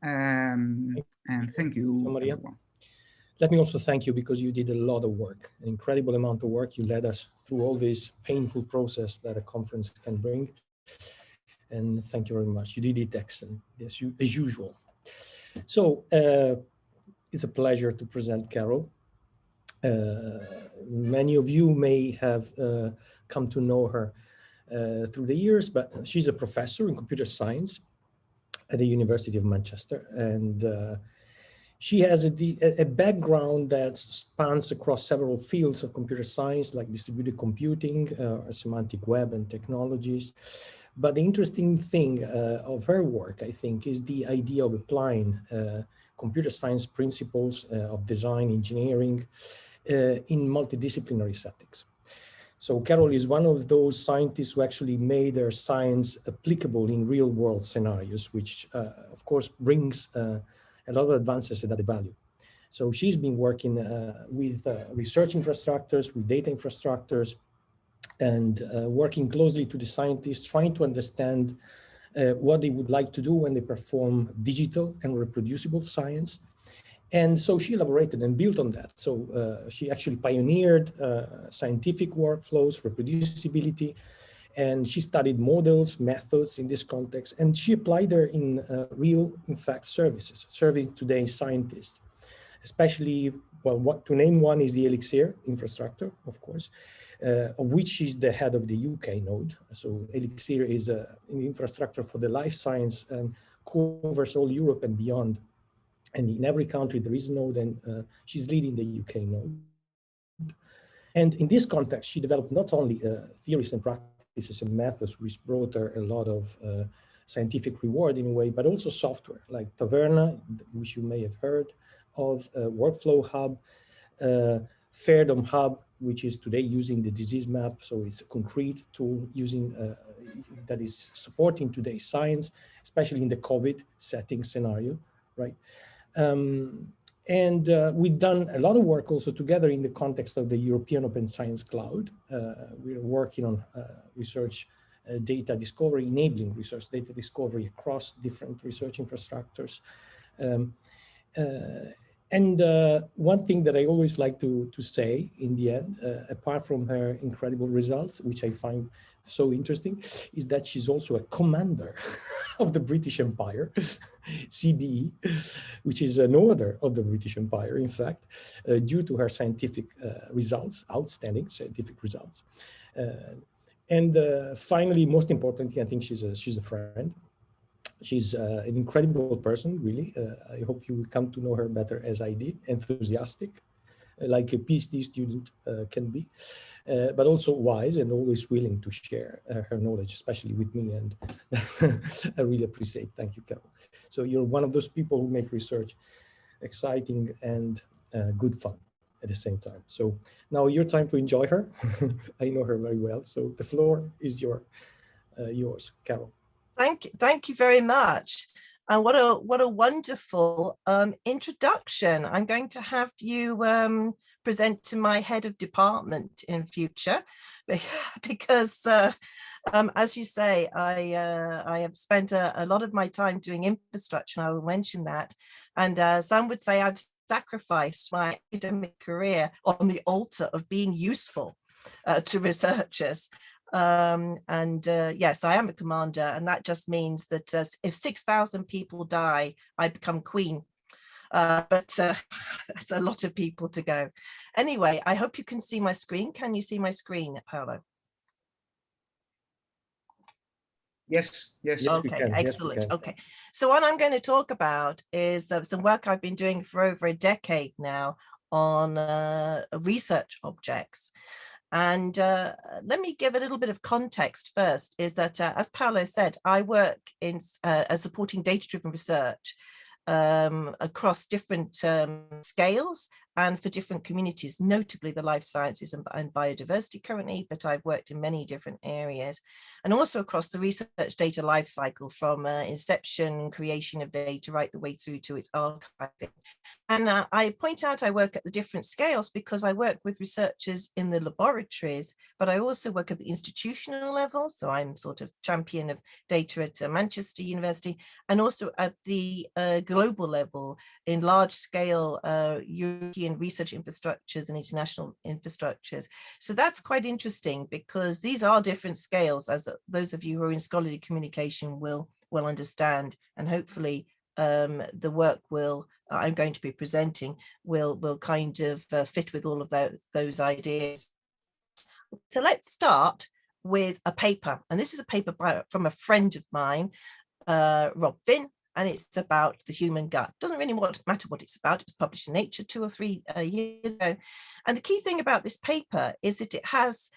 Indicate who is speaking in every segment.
Speaker 1: And thank you,
Speaker 2: Maria.
Speaker 1: everyone.
Speaker 2: Let me also thank you because you did a lot of work, an incredible amount of work. You led us through all this painful process that a conference can bring. And thank you very much. You did it excellent, as usual. So it's a pleasure to present Carole. Many of you may have come to know her through the years, but she's a professor in computer science at the University of Manchester. And she has a background that spans across several fields of computer science, like distributed computing, semantic web and technologies. But the interesting thing of her work, I think, is the idea of applying computer science principles of design engineering in multidisciplinary settings. So Carole is one of those scientists who actually made their science applicable in real world scenarios, which of course brings a lot of advances and added value. So she's been working with research infrastructures, with data infrastructures, and working closely to the scientists, trying to understand what they would like to do when they perform digital and reproducible science. And so she elaborated and built on that. So she actually pioneered scientific workflows, reproducibility, and she studied models, methods in this context, and she applied them in real, in fact, services, serving today's scientists, especially, well, what to name one is the Elixir infrastructure, of course, of which she's the head of the UK node. So Elixir is an infrastructure for the life science and covers all Europe and beyond. And in every country there is a node, and she's leading the UK node. And in this context, she developed not only theories and practices and methods, which brought her a lot of scientific reward in a way, but also software like Taverna, which you may have heard of, Workflow Hub, Fairdom Hub, which is today using the disease map. So it's a concrete tool using that is supporting today's science, especially in the COVID setting scenario, right? We've done a lot of work also together in the context of the European Open Science Cloud. We're working on research data discovery, enabling research data discovery across different research infrastructures. One thing that I always like to say in the end, apart from her incredible results, which I find so interesting, is that she's also a commander of the British Empire, CBE, which is an order of the British Empire, in fact, due to her scientific results, outstanding scientific results. Finally, most importantly, I think she's a friend. She's an incredible person, really. I hope you will come to know her better as I did, enthusiastic, like a PhD student can be, but also wise and always willing to share her knowledge, especially with me. And I really appreciate. Thank you, Carole. So you're one of those people who make research exciting and good fun at the same time. So now your time to enjoy her. I know her very well. So the floor is yours, Carole.
Speaker 3: Thank you very much. And what a wonderful introduction. I'm going to have you present to my head of department in future, because as you say, I have spent a lot of my time doing infrastructure, and I will mention that. And some would say I've sacrificed my academic career on the altar of being useful to researchers. Yes, I am a commander, and that just means that if 6,000 people die, I become queen. But that's a lot of people to go. Anyway, I hope you can see my screen. Can you see my screen, Paolo?
Speaker 1: Yes.
Speaker 3: Okay, excellent. Okay, so what I'm going to talk about is some work I've been doing for over a decade now on research objects. And let me give a little bit of context first, is that, as Paolo said, I work in supporting data-driven research across different scales and for different communities, notably the life sciences and biodiversity currently, but I've worked in many different areas, and also across the research data lifecycle from inception, creation of data, right the way through to its archiving. And I point out I work at the different scales because I work with researchers in the laboratories, but I also work at the institutional level. So I'm sort of champion of data at Manchester University, and also at the global level in large scale European research infrastructures and international infrastructures. So that's quite interesting because these are different scales, as those of you who are in scholarly communication will understand, and hopefully the work I'm going to be presenting will kind of fit with all of those ideas. So let's start with a paper, and this is a paper from a friend of mine, Rob Finn, and it's about the human gut. Doesn't really matter what it's about. It was published in Nature 2 or 3 years ago, and the key thing about this paper is that it has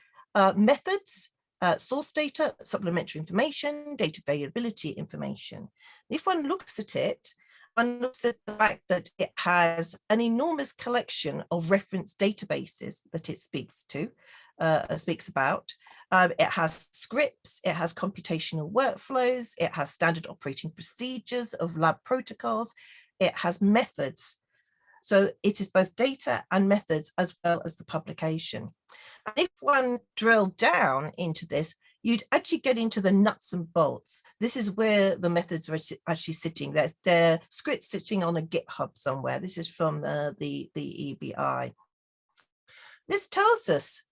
Speaker 3: methods, source data, supplementary information, data availability information. If one looks at it, one looks at the fact that it has an enormous collection of reference databases that it speaks about. It has scripts, it has computational workflows, it has standard operating procedures of lab protocols, it has methods. So it is both data and methods as well as the publication. And if one drilled down into this, you'd actually get into the nuts and bolts. This is where the methods are actually sitting. They're scripts sitting on a GitHub somewhere. This is from the EBI. This tells us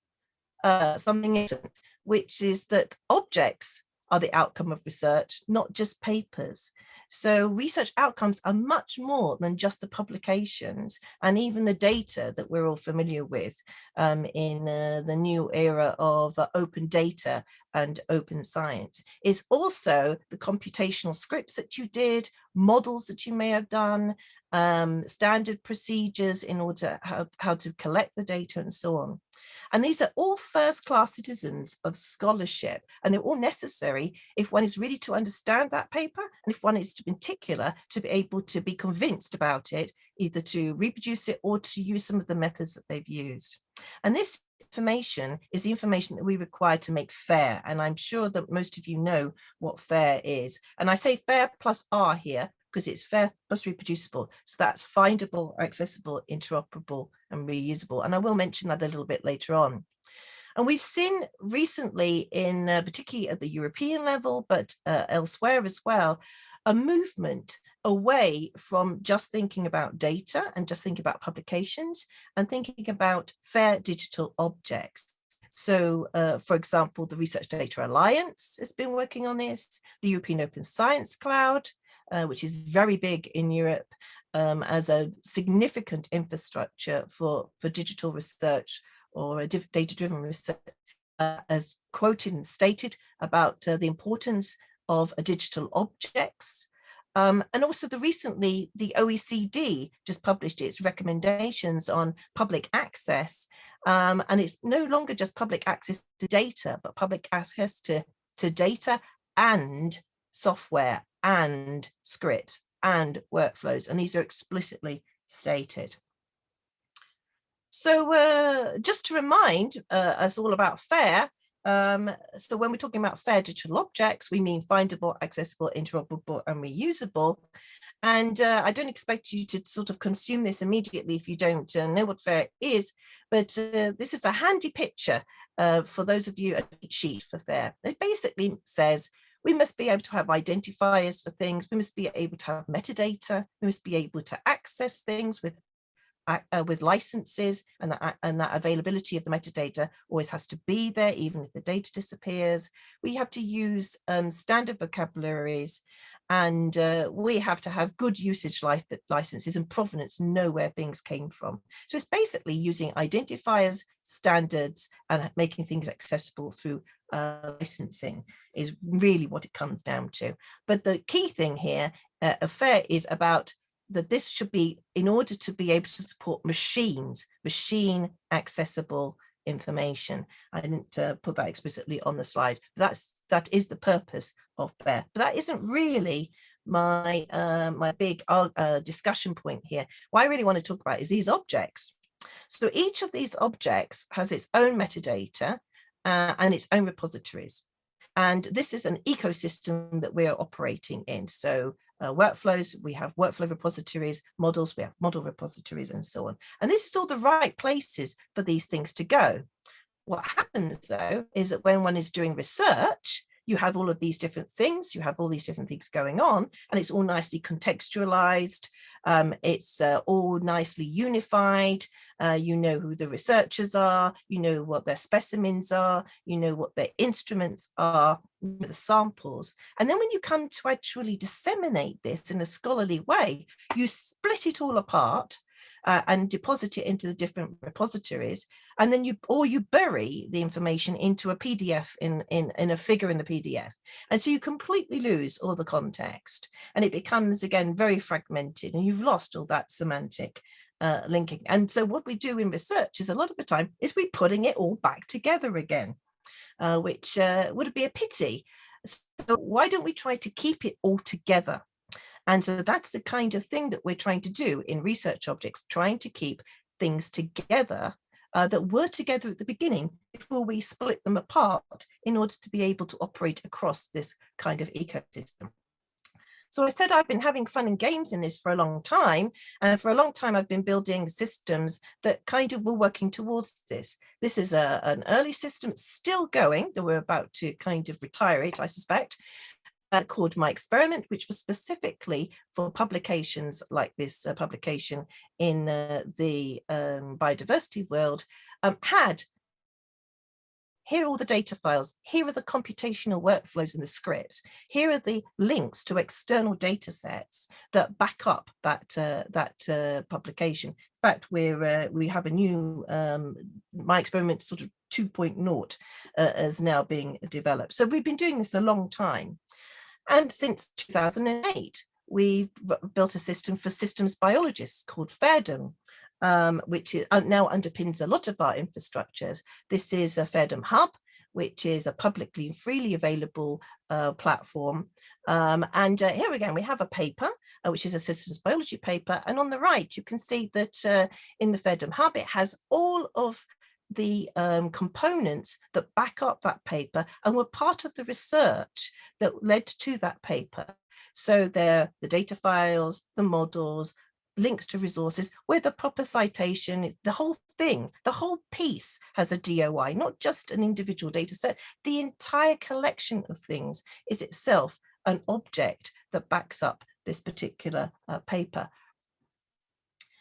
Speaker 3: something important, which is that objects are the outcome of research, not just papers. So research outcomes are much more than just the publications and even the data that we're all familiar with in the new era of open data and open science. It's also the computational scripts that you did, models that you may have done, standard procedures in order how to collect the data and so on. And these are all first-class citizens of scholarship, and they're all necessary if one is really to understand that paper, and if one is in particular to be able to be convinced about it, either to reproduce it or to use some of the methods that they've used. And this information is the information that we require to make FAIR, and I'm sure that most of you know what FAIR is. And I say FAIR plus R here because it's FAIR plus reproducible. So that's findable, accessible, interoperable, and reusable. And I will mention that a little bit later on. And we've seen recently, in particularly at the European level, but elsewhere as well, a movement away from just thinking about data and just thinking about publications and thinking about FAIR digital objects. So, for example, the Research Data Alliance has been working on this, the European Open Science Cloud, which is very big in Europe as a significant infrastructure for digital research or data-driven research, as quoted and stated about the importance of digital objects. And also recently, the OECD just published its recommendations on public access. And it's no longer just public access to data, but public access to data and software and scripts and workflows. And these are explicitly stated. So just to remind us all about FAIR, so when we're talking about FAIR digital objects, we mean findable, accessible, interoperable, and reusable. And I don't expect you to sort of consume this immediately if you don't know what FAIR is, but this is a handy picture for those of you, a cheat sheet for FAIR. It basically says we must be able to have identifiers for things, we must be able to have metadata, we must be able to access things with licenses, and that availability of the metadata always has to be there, even if the data disappears. We have to use standard vocabularies, and we have to have good usage licenses and provenance, know where things came from. So it's basically using identifiers, standards, and making things accessible through licensing is really what it comes down to. But the key thing here, FAIR, is about that this should be, in order to be able to support machine accessible information. I didn't put that explicitly on the slide, but that is the purpose of FAIR. But that isn't really my my big discussion point here. What I really want to talk about is these objects. So each of these objects has its own metadata and its own repositories. And this is an ecosystem that we are operating in. So workflows, we have workflow repositories, models, we have model repositories, and so on. And this is all the right places for these things to go. What happens, though, is that when one is doing research, you have all of these different things, you have all these different things going on, and it's all nicely contextualized. It's all nicely unified. You know who the researchers are, you know what their specimens are, you know what their instruments are, the samples. And then when you come to actually disseminate this in a scholarly way, you split it all apart and deposit it into the different repositories, and then you bury the information into a PDF in a figure in the PDF, and so you completely lose all the context, and it becomes again very fragmented, and you've lost all that semantic linking. And so what we do in research is a lot of the time is we putting it all back together again, which would be a pity. So why don't we try to keep it all together? And so that's the kind of thing that we're trying to do in research objects, trying to keep things together that were together at the beginning before we split them apart in order to be able to operate across this kind of ecosystem. So I said I've been having fun and games in this for a long time, and for a long time I've been building systems that kind of were working towards this. This is an early system still going, that we're about to kind of retire it, I suspect. Called My Experiment, which was specifically for publications like this publication in the biodiversity world, had, here are all the data files, here are the computational workflows and the scripts, here are the links to external data sets that back up that publication. In fact, we have a new My Experiment sort of 2.0 is now being developed. So we've been doing this a long time. And since 2008, we've built a system for systems biologists called FAIRDom, which now underpins a lot of our infrastructures. This is a FAIRDom Hub, which is a publicly and freely available platform. And here again, we have a paper, which is a systems biology paper. And on the right, you can see that in the FAIRDom Hub, it has all of the components that back up that paper and were part of the research that led to that paper. So they're the data files, the models, links to resources with a proper citation, the whole thing, the whole piece has a DOI, not just an individual data set. The entire collection of things is itself an object that backs up this particular paper.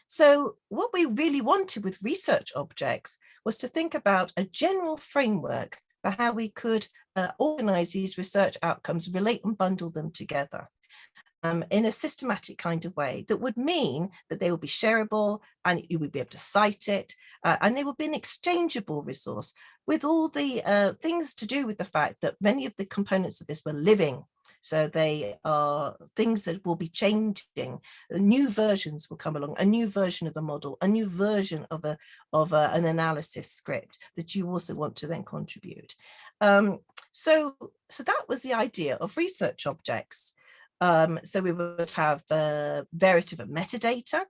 Speaker 3: So what we really wanted with research objects was to think about a general framework for how we could organize these research outcomes, relate and bundle them together in a systematic kind of way that would mean that they would be shareable and you would be able to cite it, and they would be an exchangeable resource with all the things to do with the fact that many of the components of this were living. So they are things that will be changing. New versions will come along, a new version of a model, a new version of an analysis script that you also want to then contribute. So that was the idea of research objects. So we would have various different metadata,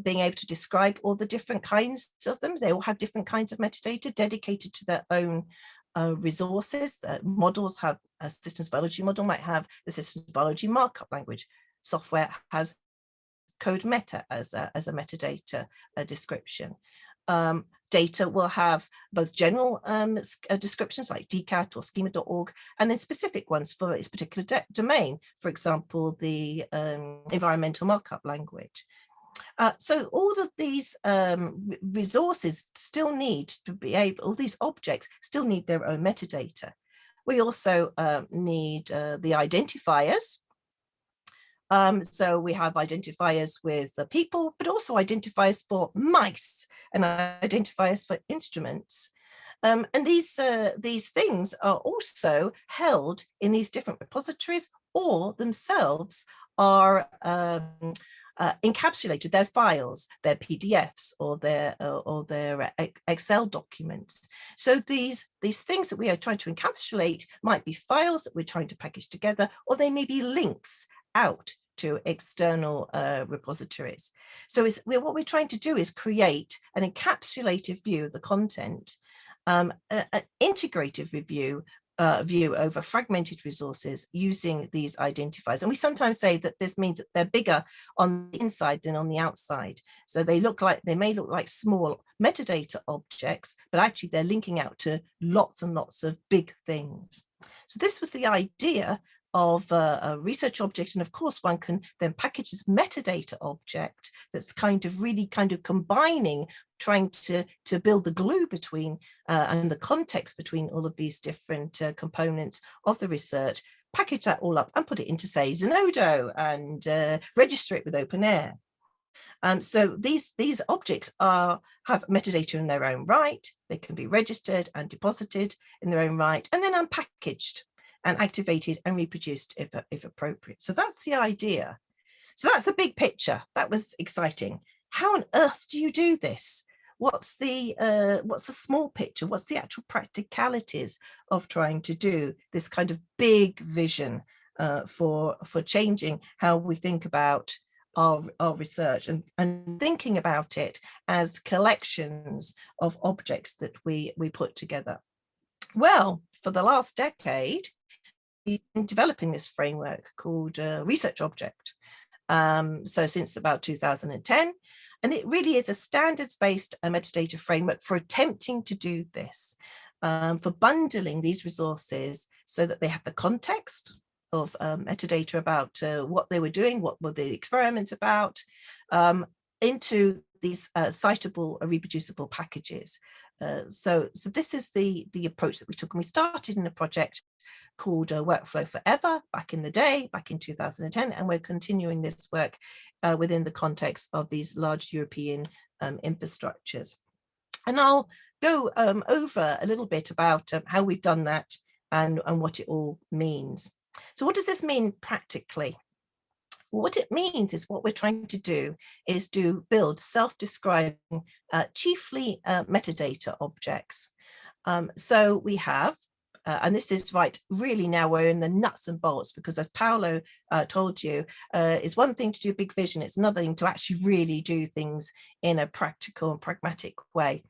Speaker 3: being able to describe all the different kinds of them. They all have different kinds of metadata dedicated to their own resources. Models have a systems biology model might have the systems biology markup language. Software has code meta as a metadata description. Data will have both general descriptions like DCAT or schema.org, and then specific ones for its particular domain, for example, the environmental markup language. So all of these resources still need to be able, all these objects still need their own metadata. We also need the identifiers. So we have identifiers with the people, but also identifiers for mice and identifiers for instruments. And these things are also held in these different repositories or themselves are encapsulated, their files, their PDFs or their Excel documents. So these things that we are trying to encapsulate might be files that we're trying to package together, or they may be links out to external repositories. So what we're trying to do is create an encapsulated view of the content, an integrative view over fragmented resources using these identifiers. And we sometimes say that this means that they're bigger on the inside than on the outside. So they may look like small metadata objects, but actually they're linking out to lots and lots of big things. So this was the idea of a research object. And of course, one can then package this metadata object that's really combining, trying to build the glue between and the context between all of these different components of the research, package that all up and put it into, say, Zenodo and register it with OpenAIRE. So these objects have metadata in their own right. They can be registered and deposited in their own right, and then unpackaged and activated and reproduced if appropriate. So that's the idea. So that's the big picture. That was exciting. How on earth do you do this? What's the small picture? What's the actual practicalities of trying to do this kind of big vision for changing how we think about our research and thinking about it as collections of objects that we put together? Well, for the last decade, we've been developing this framework called Research Object. So since about 2010, and it really is a standards-based metadata framework for attempting to do this, for bundling these resources so that they have the context of metadata about what they were doing, what were the experiments about, into these citable, reproducible packages. So this is the approach that we took, and we started in a project called Workflow Forever back in the day, back in 2010, and we're continuing this work within the context of these large European infrastructures. And I'll go over a little bit about how we've done that and what it all means. So what does this mean practically? What it means is what we're trying to do is to build self-describing, chiefly metadata objects. So we have, and this is really now we're in the nuts and bolts, because as Paolo told you, it's one thing to do big vision, it's another thing to actually really do things in a practical and pragmatic way.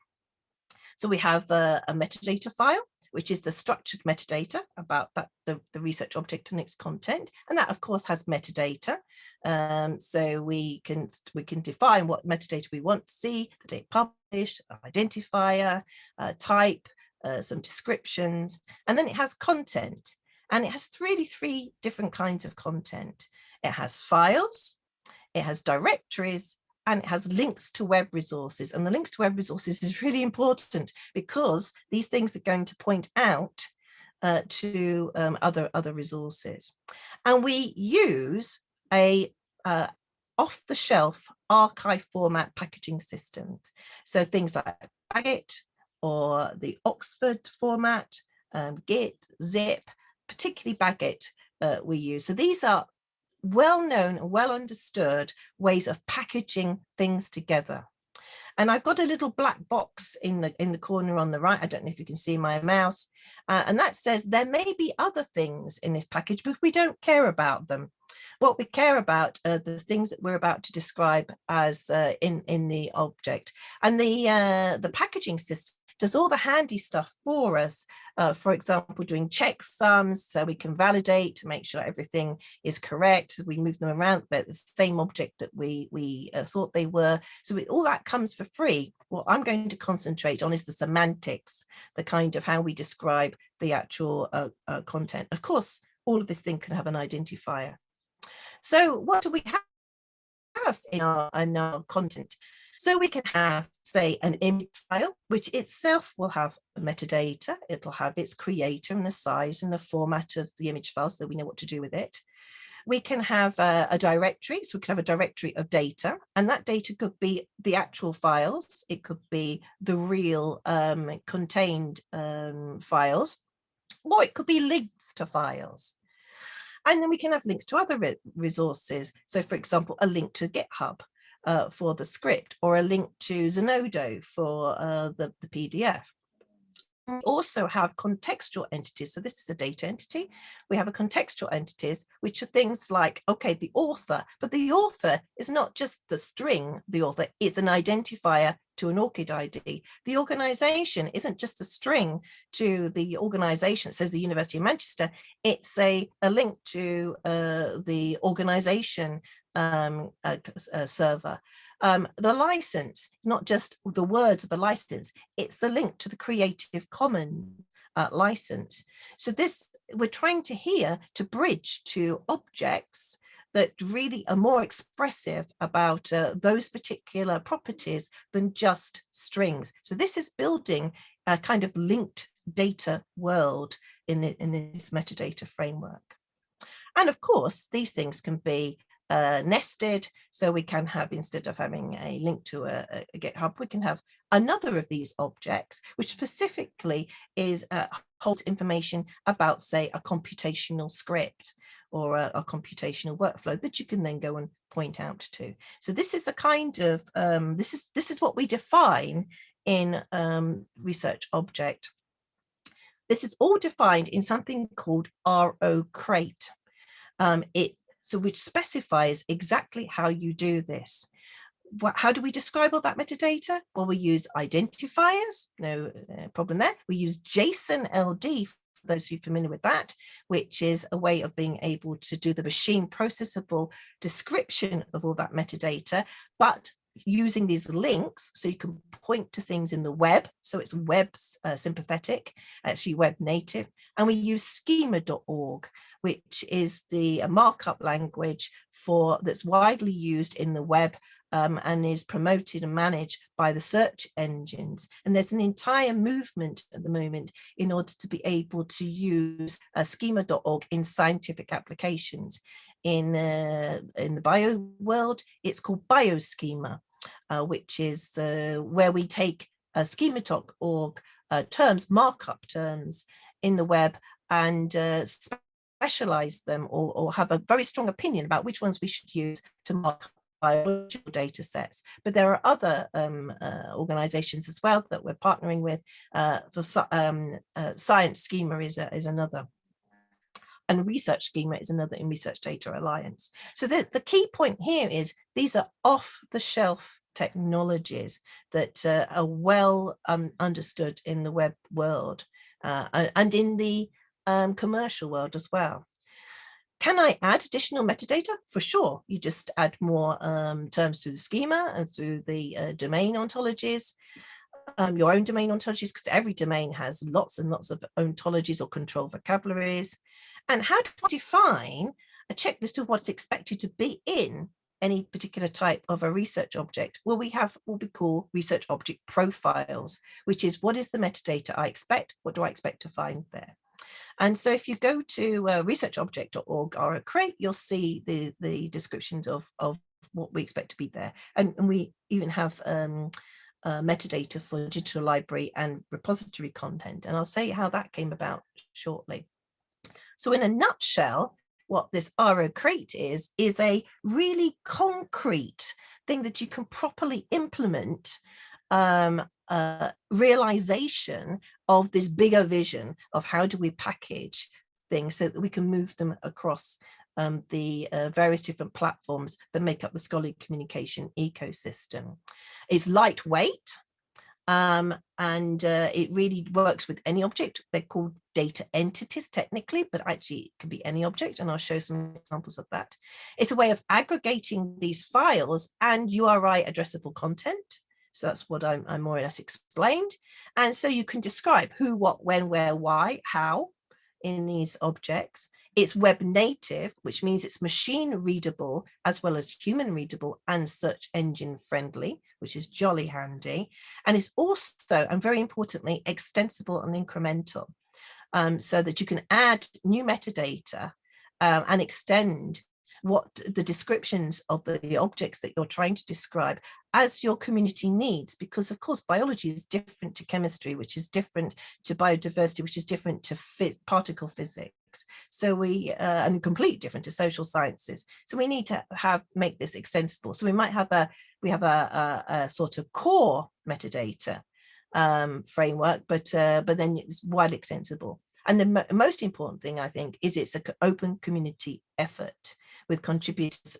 Speaker 3: So we have a metadata file, which is the structured metadata about the research object and its content. And that, of course, has metadata. So we can define what metadata we want to see, the date published, identifier, type, some descriptions, and then it has content. And it has really three different kinds of content. It has files, it has directories, and it has links to web resources. And the links to web resources is really important because these things are going to point out to other resources. And we use a off-the-shelf archive format packaging systems. So things like Baggett or the Oxford format, Git, Zip, particularly Baggett we use. So these are well-known and well-understood ways of packaging things together. And I've got a little black box in the corner on the right. I don't know if you can see my mouse. And that says there may be other things in this package, but we don't care about them. What we care about are the things that we're about to describe as in the object. And the packaging system does all the handy stuff for us. For example, doing checksums so we can validate to make sure everything is correct. We move them around, but the same object that we thought they were. So all that comes for free. What I'm going to concentrate on is the semantics, the kind of how we describe the actual content. Of course, all of this thing can have an identifier. So what do we have in our content? So we can have, say, an image file, which itself will have metadata. It'll have its creator and the size and the format of the image file so that we know what to do with it. We can have a directory. So we can have a directory of data, and that data could be the actual files. It could be the real contained files, or it could be links to files. And then we can have links to other resources. So for example, a link to GitHub for the script, or a link to Zenodo for the PDF. We also have contextual entities. So this is a data entity. We have a contextual entities, which are things like, okay, the author, but the author is not just the string, the author is an identifier to an ORCID ID. The organization isn't just a string to the organization. It says the University of Manchester. It's a link to the organization server. The license is not just the words of a license, it's the link to the Creative Commons license. So this, we're trying to here to bridge to objects that really are more expressive about those particular properties than just strings. So this is building a kind of linked data world in this metadata framework. And of course, these things can be nested, so we can have, instead of having a link to a GitHub, we can have another of these objects, which specifically is holds information about, say, a computational script or a computational workflow that you can then go and point out to. So this is the kind of this is what we define in research object. This is all defined in something called RO-crate. So which specifies exactly how you do this. How do we describe all that metadata? Well, we use identifiers, no problem there. We use JSON LD, for those who are familiar with that, which is a way of being able to do the machine processable description of all that metadata, but using these links so you can point to things in the web. So it's web sympathetic, actually web native. And we use schema.org, which is the markup language that's widely used in the web and is promoted and managed by the search engines. And there's an entire movement at the moment in order to be able to use schema.org in scientific applications. In the bio world, it's called bioschema, which is where we take schema.org terms, markup terms in the web, and specialize them or have a very strong opinion about which ones we should use to mark biological data sets. But there are other organizations as well that we're partnering with. Science Schema is another. And research schema is another in Research Data Alliance. So the key point here is these are off-the-shelf technologies that are well understood in the web world and in the commercial world as well. Can I add additional metadata? For sure. You just add more terms through the schema and through the domain ontologies. Your own domain ontologies, because every domain has lots and lots of ontologies or control vocabularies. And how do I define a checklist of what's expected to be in any particular type of a research object? Well, we have what we call research object profiles, which is what is the metadata I expect? What do I expect to find there? And so if you go to researchobject.org RO-crate, you'll see the descriptions of what we expect to be there. And we even have metadata for digital library and repository content. And I'll say how that came about shortly. So in a nutshell, what this RO-crate is a really concrete thing that you can properly implement realization of this bigger vision of how do we package things so that we can move them across the various different platforms that make up the scholarly communication ecosystem. It's lightweight and it really works with any object. They're called data entities technically, but actually it can be any object, and I'll show some examples of that. It's a way of aggregating these files and URI addressable content. So that's what I'm more or less explained. And so you can describe who, what, when, where, why, how in these objects. It's web native, which means it's machine readable as well as human readable and search engine friendly, which is jolly handy. And it's also, and very importantly, extensible and incremental, so that you can add new metadata and extend what the descriptions of the objects that you're trying to describe as your community needs, because of course biology is different to chemistry, which is different to biodiversity, which is different to particle physics. So and completely different to social sciences. So we need to make this extensible. So we might have a sort of core metadata framework, but then it's widely extensible. And the most important thing, I think, is it's an open community effort with contributors.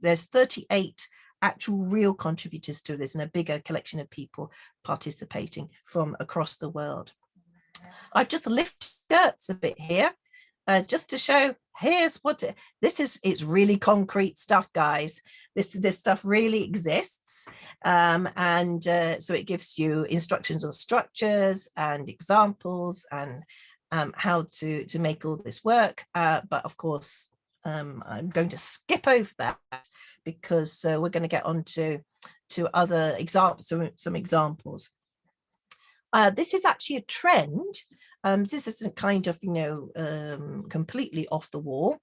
Speaker 3: There's 38 actual real contributors to this and a bigger collection of people participating from across the world. I've just lifted skirts a bit here just to show here's what this is. It's really concrete stuff, guys. This stuff really exists, and so it gives you instructions on structures and examples and how to make all this work. But of course, I'm going to skip over that because we're going to get on to other examples, some examples. This is actually a trend. This isn't kind of, completely off the wall.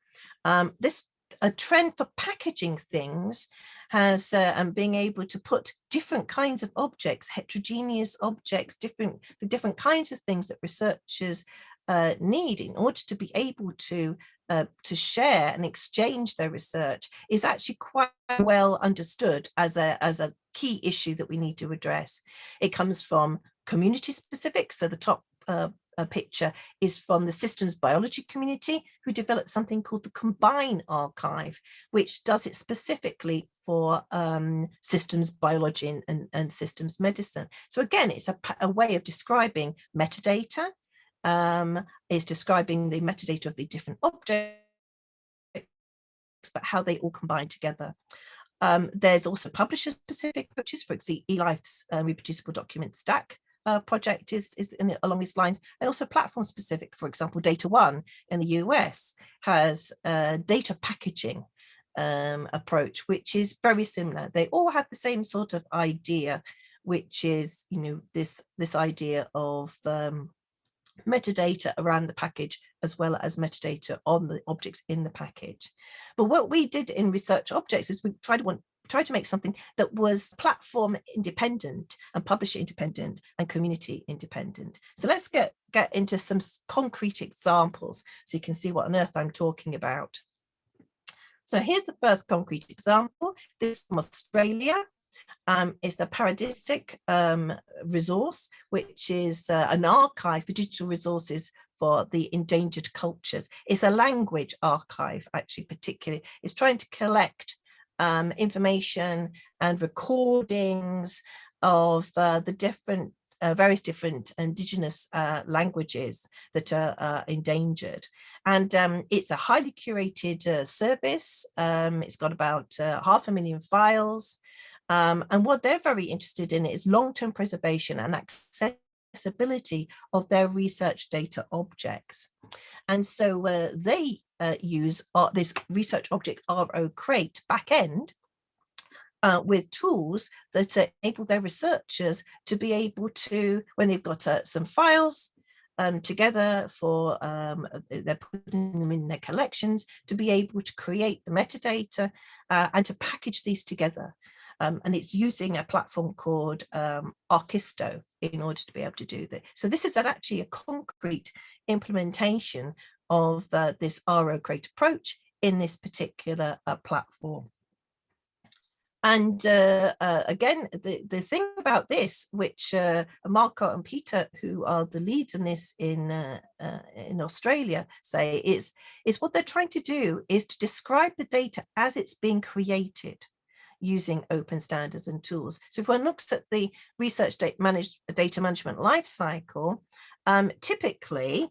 Speaker 3: A trend for packaging things has and being able to put different kinds of objects, heterogeneous objects, the different kinds of things that researchers need in order to be able to share and exchange their research is actually quite well understood as a key issue that we need to address. It comes from community specific. So the top picture is from the systems biology community, who developed something called the Combine Archive, which does it specifically for systems biology and systems medicine. So again, it's a way of describing metadata, is describing the metadata of the different objects, but how they all combine together. There's also publisher specific approaches. For example, eLife's reproducible document stack project is along these lines, and also platform specific. For example, Data One in the US has a data packaging approach, which is very similar. They all have the same sort of idea, which is this idea of metadata around the package as well as metadata on the objects in the package. But what we did in research objects is we tried to make something that was platform independent and publisher independent and community independent. So let's get into some concrete examples so you can see what on earth I'm talking about. So here's the first concrete example. This is from Australia. Is the Paradisic resource, which is an archive for digital resources for the endangered cultures. It's a language archive, actually, particularly. It's trying to collect information and recordings of the different various different indigenous languages that are endangered. And it's a highly curated service. It's got about 500,000 files. And what they're very interested in is long-term preservation and accessibility of their research data objects. And so they use this research object RO Crate backend with tools that enable their researchers to be able to, when they've got some files together for, they're putting them in their collections, to be able to create the metadata and to package these together. And it's using a platform called Archisto in order to be able to do that. So this is actually a concrete implementation of this RO Crate approach in this particular platform. And again, the thing about this, which Marco and Peter, who are the leads in this in Australia, say is what they're trying to do is to describe the data as it's being created using open standards and tools. So if one looks at the research data management lifecycle, typically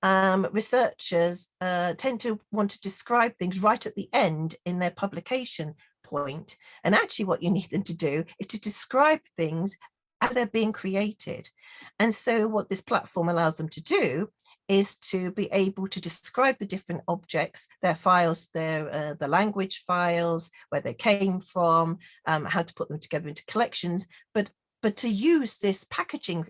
Speaker 3: researchers tend to want to describe things right at the end in their publication point. And actually what you need them to do is to describe things as they're being created. And so what this platform allows them to do is to be able to describe the different objects, their files, the language files, where they came from, how to put them together into collections, but to use this packaging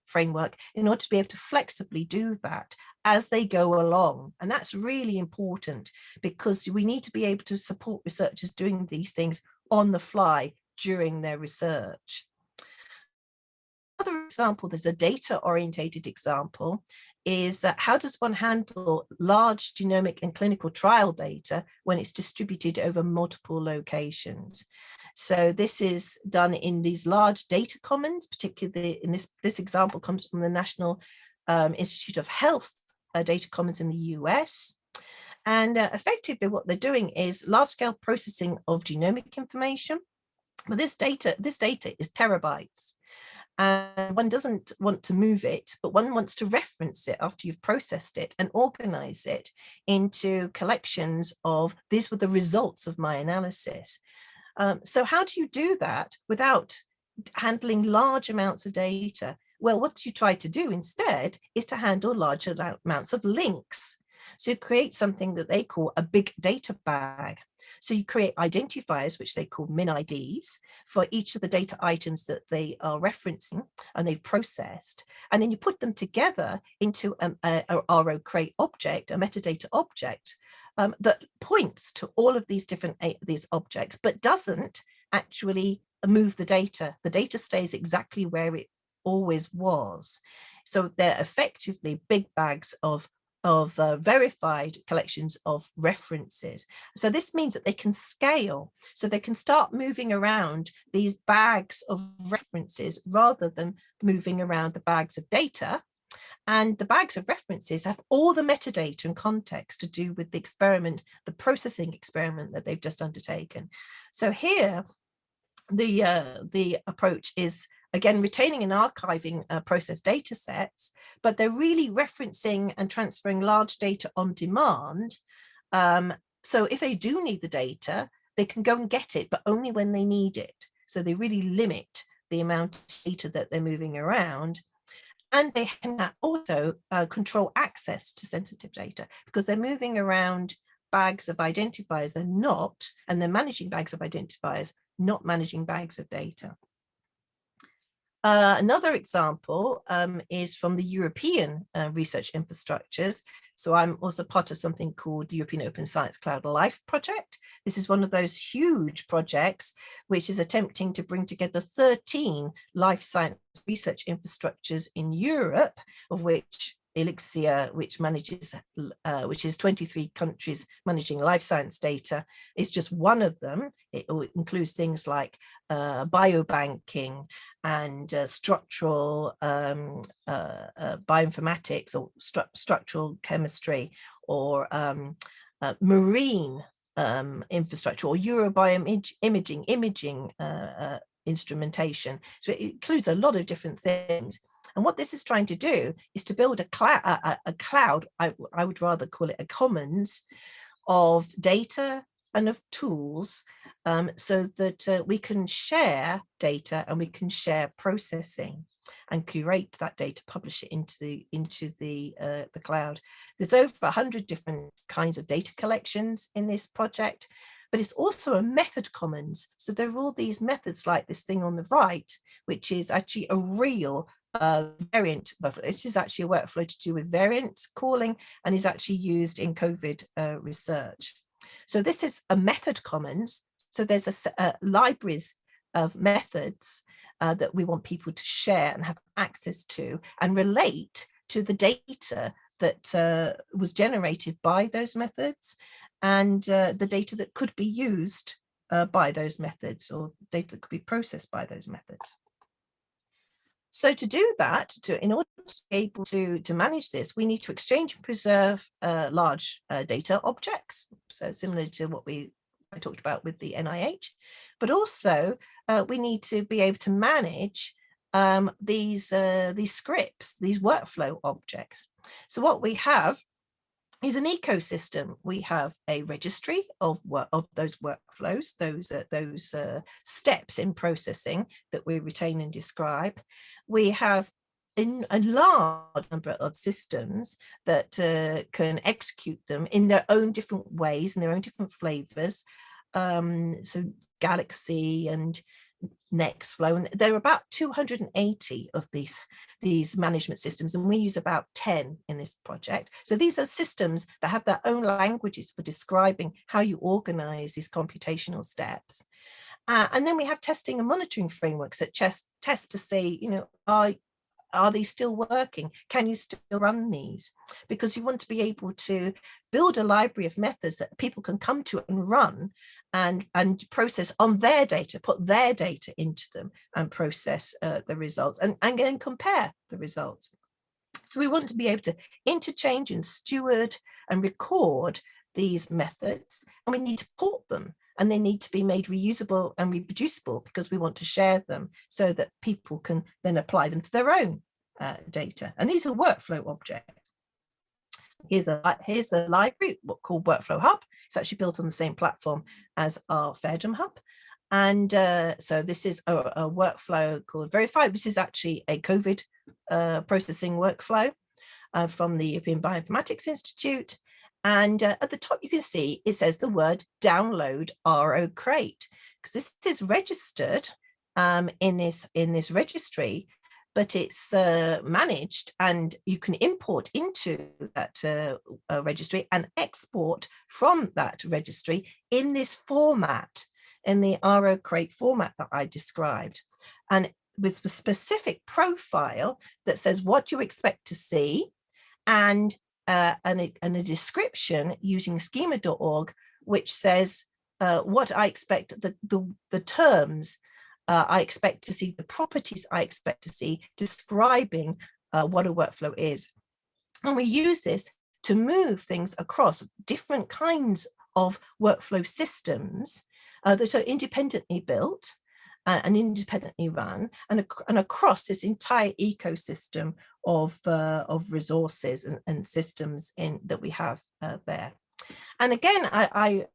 Speaker 3: framework in order to be able to flexibly do that as they go along. And that's really important because we need to be able to support researchers doing these things on the fly during their research. Another example, there's a data-orientated example, is how does one handle large genomic and clinical trial data when it's distributed over multiple locations? So this is done in these large data commons, particularly in this example comes from the National Institute of Health data commons in the US. And effectively what they're doing is large-scale processing of genomic information. But this data is terabytes. And one doesn't want to move it, but one wants to reference it after you've processed it and organize it into collections of these were the results of my analysis. So how do you do that without handling large amounts of data? Well, what you try to do instead is to handle large amounts of links. So you create something that they call a big data bag. So you create identifiers, which they call min-IDs, for each of the data items that they are referencing and they've processed. And then you put them together into a RO-crate object, a metadata object, that points to all of these different these objects, but doesn't actually move the data. The data stays exactly where it always was. So they're effectively big bags of verified collections of references. So this means that they can scale. So they can start moving around these bags of references rather than moving around the bags of data. And the bags of references have all the metadata and context to do with the experiment, the processing experiment that they've just undertaken. So here, the approach is, again, retaining and archiving processed data sets, but they're really referencing and transferring large data on demand. So if they do need the data, they can go and get it, but only when they need it. So they really limit the amount of data that they're moving around. And they can also control access to sensitive data because they're moving around bags of identifiers and they're managing bags of identifiers, not managing bags of data. Another example is from the European research infrastructures. So I'm also part of something called the European Open Science Cloud Life project. This is one of those huge projects which is attempting to bring together 13 life science research infrastructures in Europe, of which Elixir, which is 23 countries managing life science data, is just one of them. It includes things like biobanking and structural bioinformatics or structural chemistry or marine infrastructure or imaging instrumentation. So it includes a lot of different things. And what this is trying to do is to build a cloud, I would rather call it a commons of data and of tools so that we can share data and we can share processing and curate that data, publish it into the cloud. There's over 100 different kinds of data collections in this project, but it's also a method commons. So there are all these methods like this thing on the right, which is actually a real variant. This is actually a workflow to do with variant calling and is actually used in COVID research. So this is a method commons. So there's a libraries of methods that we want people to share and have access to and relate to the data that was generated by those methods and the data that could be used by those methods or data that could be processed by those methods. So to do that, in order to be able to manage this, we need to exchange and preserve large data objects. So similar to what I talked about with the NIH, but also we need to be able to manage these scripts, these workflow objects. So what we have is an ecosystem. We have a registry of those workflows, those steps in processing that we retain and describe. We have in a large number of systems that can execute them in their own different ways, in their own different flavors. So Galaxy and Nextflow, and there are about 280 of these management systems, and we use about 10 in this project. So these are systems that have their own languages for describing how you organize these computational steps. And then we have testing and monitoring frameworks that test to say, are they still working? Can you still run these? Because you want to be able to build a library of methods that people can come to and run and process on their data, put their data into them and process the results and then compare the results. So we want to be able to interchange and steward and record these methods, and we need to port them, and they need to be made reusable and reproducible because we want to share them so that people can then apply them to their own data. And these are workflow objects. Here's the library called Workflow Hub. It's actually built on the same platform as our Fairdom Hub. And so this is a workflow called Verify. This is actually a COVID processing workflow from the European Bioinformatics Institute. And at the top, you can see it says the word download RO crate, because this is registered in this registry, but it's managed, and you can import into that registry and export from that registry in this format, in the RO crate format that I described, and with a specific profile that says what you expect to see, and a description using schema.org, which says what I expect, the terms I expect to see, the properties I expect to see, describing what a workflow is. And we use this to move things across different kinds of workflow systems that are independently built and independently run, and across this entire ecosystem of resources and systems that we have there. And again, I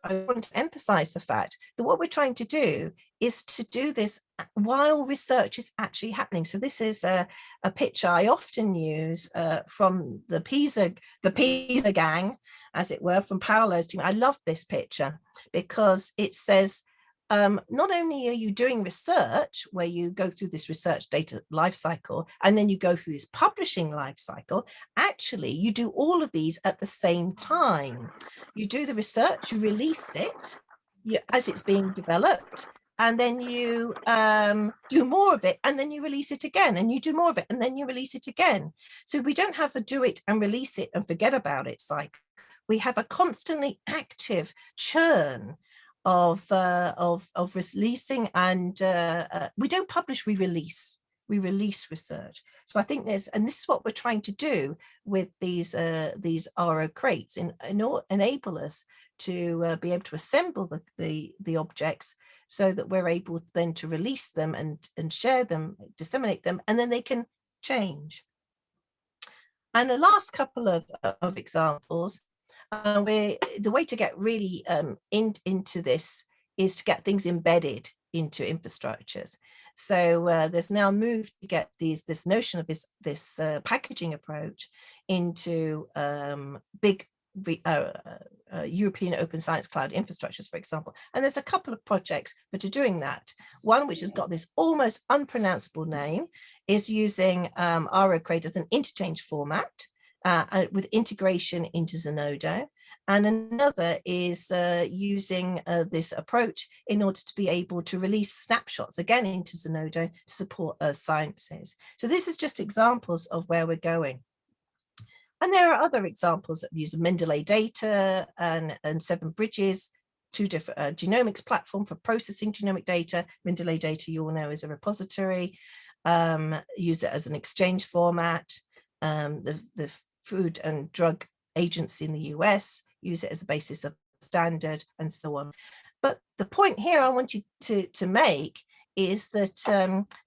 Speaker 3: want to emphasize the fact that what we're trying to do is to do this while research is actually happening. So this is a picture I often use from the PISA gang, as it were, from Paolo's team. I love this picture because it says, not only are you doing research where you go through this research data lifecycle and then you go through this publishing lifecycle, actually you do all of these at the same time. You do the research, you release it as it's being developed, and then you do more of it, and then you release it again, and you do more of it, and then you release it again. So we don't have a do it and release it and forget about it cycle. We have a constantly active churn of releasing, and we don't publish, we release research. So I think this is what we're trying to do with these RO crates, enable us to be able to assemble the objects so that we're able then to release them and share them, disseminate them, and then they can change. And the last couple of examples, the way to get really into this is to get things embedded into infrastructures. So there's now a move to get this notion of this packaging approach into big European open science cloud infrastructures, for example. And there's a couple of projects that are doing that. One, which has got this almost unpronounceable name, is using RO crate as an interchange format with integration into Zenodo. And another is using this approach in order to be able to release snapshots again into Zenodo to support earth sciences. So this is just examples of where we're going. And there are other examples that use Mendeley data and Seven Bridges, two different genomics platform for processing genomic data. Mendeley data, you all know, is a repository. Use it as an exchange format. The Food and Drug Agency in the US use it as a basis of standard, and so on. But the point here I wanted to make is that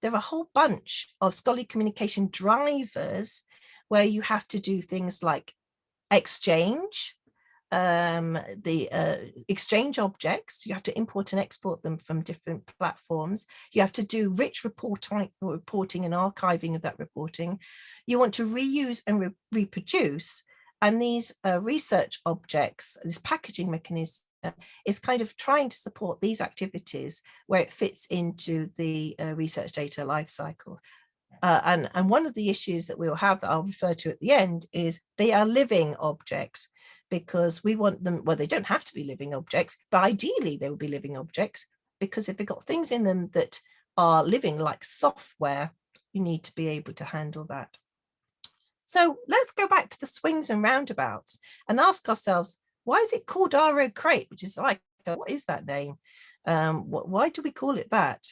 Speaker 3: there are a whole bunch of scholarly communication drivers where you have to do things like exchange, exchange objects. You have to import and export them from different platforms. You have to do rich reporting and archiving of that reporting. You want to reuse and reproduce. And these research objects, this packaging mechanism, is kind of trying to support these activities where it fits into the research data lifecycle. And one of the issues that we'll have that I'll refer to at the end is they are living objects, because we want them, well, they don't have to be living objects, but ideally they will be living objects, because if they've got things in them that are living like software, You need to be able to handle that. So let's go back to the swings and roundabouts and ask ourselves, why is it called RO Crate, which is like, what is that name? Why do we call it that?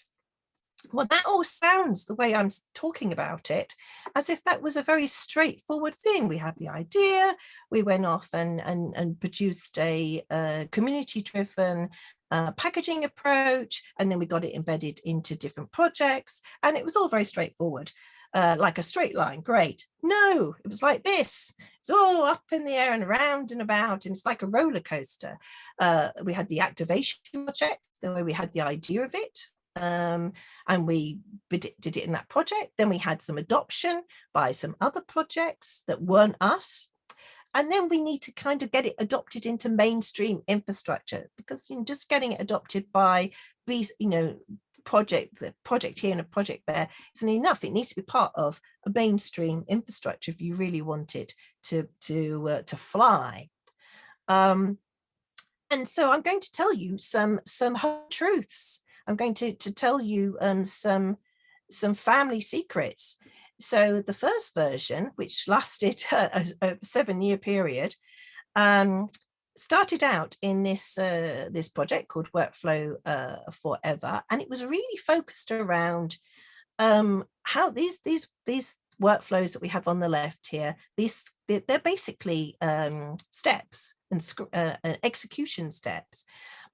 Speaker 3: Well, that all sounds, the way I'm talking about it, as if that was a very straightforward thing. We had the idea, we went off and produced a community-driven packaging approach, and then we got it embedded into different projects, and it was all very straightforward. Like a straight line, great. No, it was like this. It's all up in the air and around and about, and it's like a roller coaster. We had the activation project, the way we had the idea of it, and we did it in that project. Then we had some adoption by some other projects that weren't us. And then we need to kind of get it adopted into mainstream infrastructure, because just getting it adopted by, the project here and a project there isn't enough. It needs to be part of a mainstream infrastructure if you really want it to fly. And so I'm going to tell you some hard truths. I'm going to tell you some family secrets. So the first version, which lasted a 7-year period, started out in this project called Workflow Forever, and it was really focused around how these workflows that we have on the left here, they're basically steps and execution steps,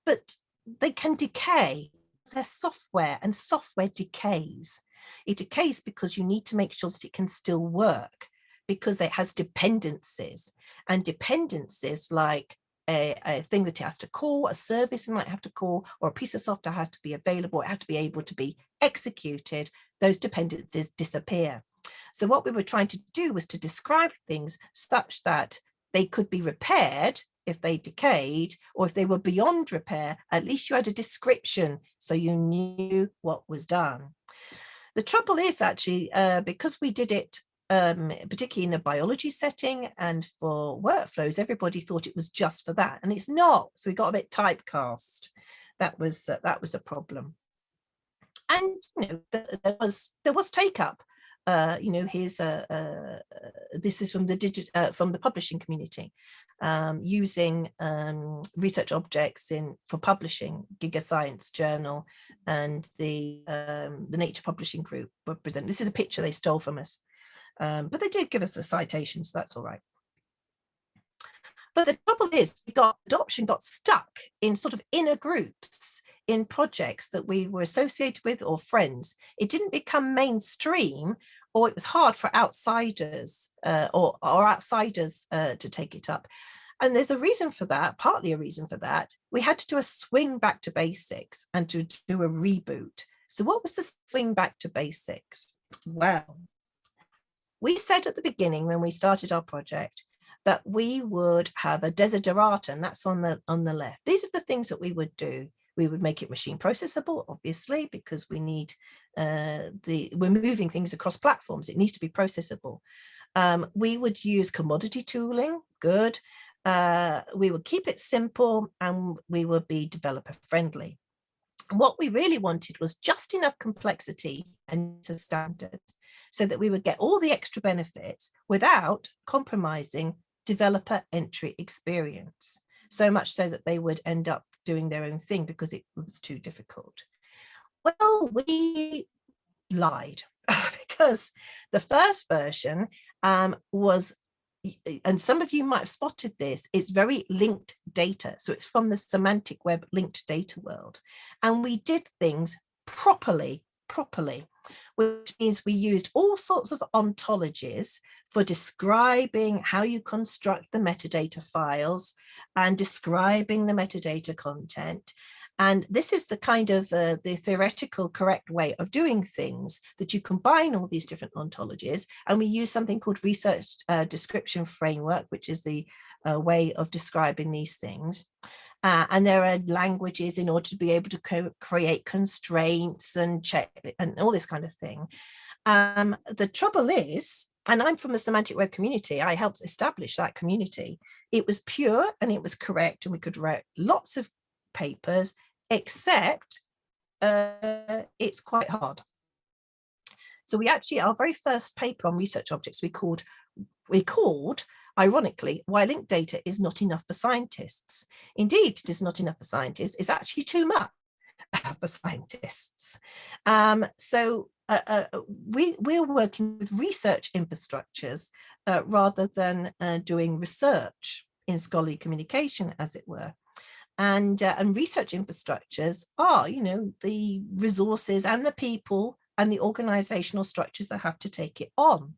Speaker 3: but they can decay. They're software, and software decays. It decays because you need to make sure that it can still work, because it has dependencies, and dependencies like a thing that it has to call, a service it might have to call, or a piece of software has to be available, it has to be able to be executed. Those dependencies disappear. So what we were trying to do was to describe things such that they could be repaired if they decayed, or if they were beyond repair, at least you had a description so you knew what was done. The trouble is actually, because we did it particularly in a biology setting and for workflows, everybody thought it was just for that, and it's not. So we got a bit typecast. That was a problem. And there was take up. Here's this is from the publishing community, using research objects for publishing. GigaScience Journal and the Nature Publishing Group were present. This is a picture they stole from us, but they did give us a citation, so that's all right. But the trouble is, adoption got stuck in sort of inner groups, in projects that we were associated with or friends. It didn't become mainstream, or it was hard for outsiders or outsiders to take it up. And there's a reason for that, partly a reason for that. We had to do a swing back to basics and to do a reboot. So what was the swing back to basics? Well, we said at the beginning when we started our project that we would have a desiderata, and that's on the left. These are the things that we would do. We would make it machine processable, obviously, because we need we're moving things across platforms. It needs to be processable. We would use commodity tooling, good. We would keep it simple, and we would be developer friendly. And what we really wanted was just enough complexity and standards so that we would get all the extra benefits without compromising developer entry experience, so much so that they would end up doing their own thing because it was too difficult. Well, we lied because the first version was, and some of you might have spotted this, it's very linked data. So it's from the semantic web linked data world. And we did things properly, which means we used all sorts of ontologies for describing how you construct the metadata files and describing the metadata content. And this is the kind of the theoretical correct way of doing things, that you combine all these different ontologies, and we use something called research description framework, which is the way of describing these things. And there are languages in order to be able to create constraints and check and all this kind of thing. The trouble is, and I'm from the semantic web community, I helped establish that community. It was pure and it was correct, and we could write lots of papers, except it's quite hard. So we actually, our very first paper on research objects, we called, ironically, why linked data is not enough for scientists. Indeed, it is not enough for scientists. It's actually too much for scientists. We're working with research infrastructures rather than doing research in scholarly communication, as it were. And research infrastructures are, the resources and the people and the organizational structures that have to take it on.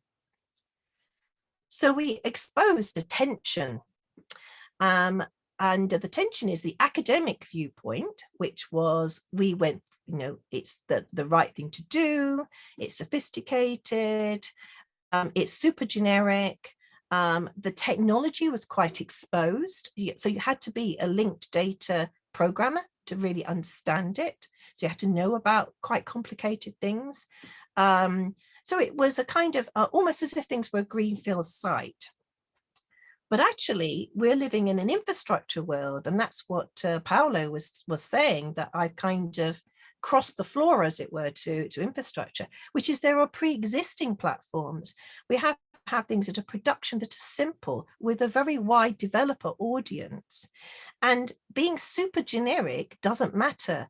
Speaker 3: So we exposed a tension. And the tension is the academic viewpoint, which was, we went, it's the right thing to do, it's sophisticated, it's super generic, the technology was quite exposed. So you had to be a linked data programmer to really understand it. So you had to know about quite complicated things. So it was a kind of almost as if things were a greenfield site. But actually, we're living in an infrastructure world, and that's what Paolo was saying, that I've kind of crossed the floor, as it were, to infrastructure, which is there are pre-existing platforms. We have things that are production that are simple with a very wide developer audience. And being super generic doesn't matter.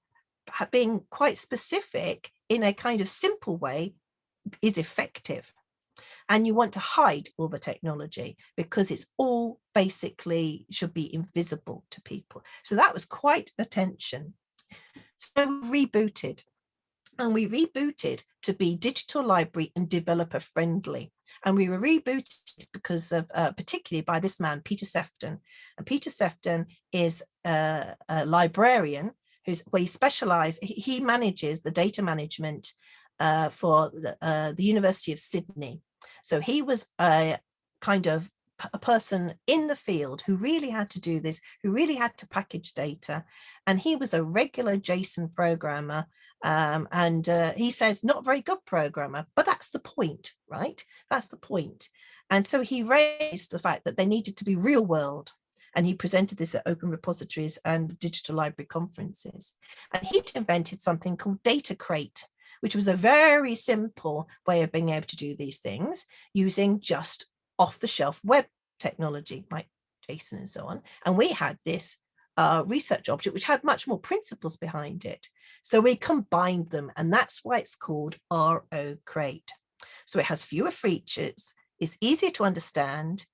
Speaker 3: Being quite specific in a kind of simple way is effective. And you want to hide all the technology because it's all basically should be invisible to people. So that was quite a tension. So we rebooted, and we rebooted to be digital library and developer friendly. And we were rebooted because of, particularly by this man, Peter Sefton. And Peter Sefton is a librarian where he specialized, he manages the data management for the University of Sydney. So he was a kind of a person in the field who really had to do this, who really had to package data. And he was a regular JSON programmer. And he says, not very good programmer, but that's the point, right? That's the point. And so he raised the fact that they needed to be real world. And he presented this at open repositories and digital library conferences. And he'd invented something called Data Crate, which was a very simple way of being able to do these things using just off-the-shelf web technology like JSON and so on. And we had this research object which had much more principles behind it. So we combined them, and that's why it's called RO Crate. So it has fewer features, it's easier to understand,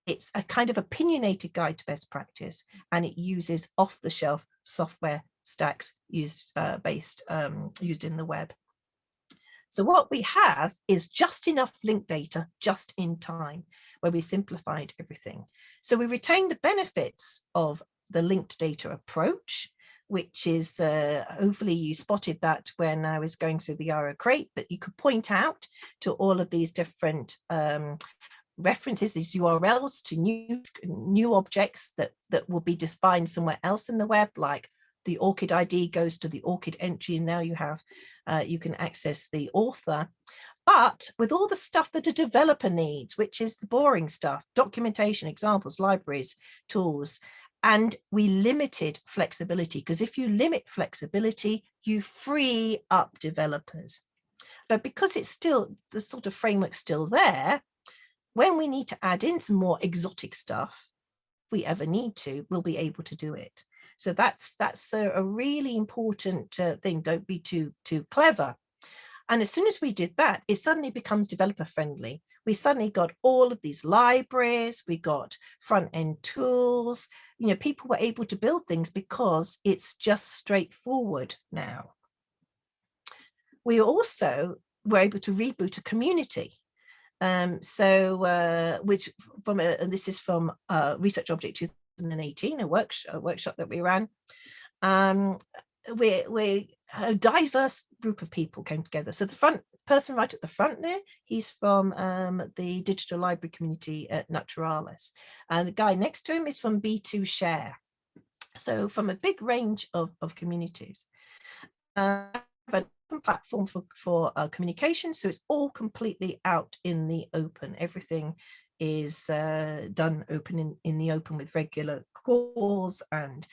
Speaker 3: it's a kind of opinionated guide to best practice, and it uses off-the-shelf software stacks used in the web. So what we have is just enough linked data just in time, where we simplified everything. So we retain the benefits of the linked data approach, which is, hopefully you spotted that when I was going through the RO Crate, but you could point out to all of these different references, these URLs to new objects that will be defined somewhere else in the web, like the ORCID ID goes to the ORCID entry, and now you have you can access the author, but with all the stuff that a developer needs, which is the boring stuff, documentation, examples, libraries, tools. And we limited flexibility, because if you limit flexibility, you free up developers. But because it's still, the sort of framework's still there, when we need to add in some more exotic stuff, if we ever need to, we'll be able to do it. So that's a really important thing. Don't be too clever. And as soon as we did that, it suddenly becomes developer friendly. We suddenly got all of these libraries, we got front end tools, people were able to build things because it's just straightforward now. We also were able to reboot a community. Which from and this is from Research Object 2018, a workshop that we ran. We a diverse group of people came together. So the front person right at the front there, he's from the digital library community at Naturalis, and the guy next to him is from B2 Share. So from a big range of communities. But platform for communication, so it's all completely out in the open. Everything is done open in the open with regular calls and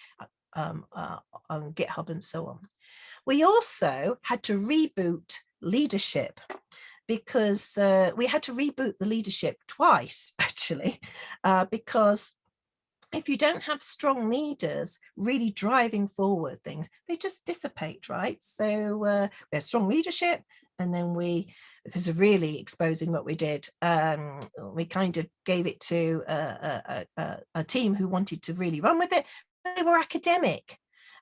Speaker 3: on GitHub and so on. We also had to reboot leadership. because we had to reboot the leadership twice, actually, because if you don't have strong leaders really driving forward things, they just dissipate, right? So we had strong leadership, and then this is really exposing what we did. We kind of gave it to a team who wanted to really run with it. They were academic.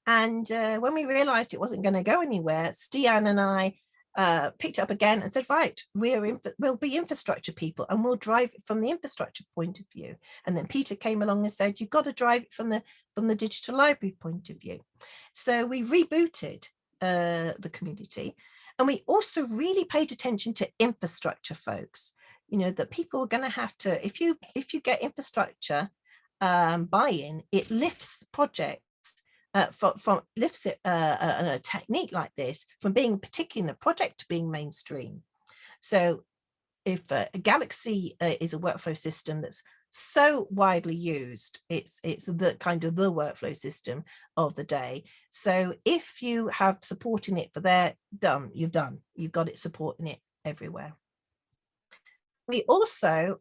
Speaker 3: And when we realized it wasn't going to go anywhere, Stian and I picked it up again and said, right, we'll be infrastructure people, and we'll drive it from the infrastructure point of view. And then Peter came along and said, you've got to drive it from the digital library point of view. So we rebooted the community, and we also really paid attention to infrastructure folks. You know, that people are going to have to, if you get infrastructure buy-in, it lifts projects. Lifts it a technique like this from being particularly in a project to being mainstream. So if a Galaxy is a workflow system that's so widely used, it's the kind of the workflow system of the day. So if you have supporting it for there, you've got it supporting it everywhere. We also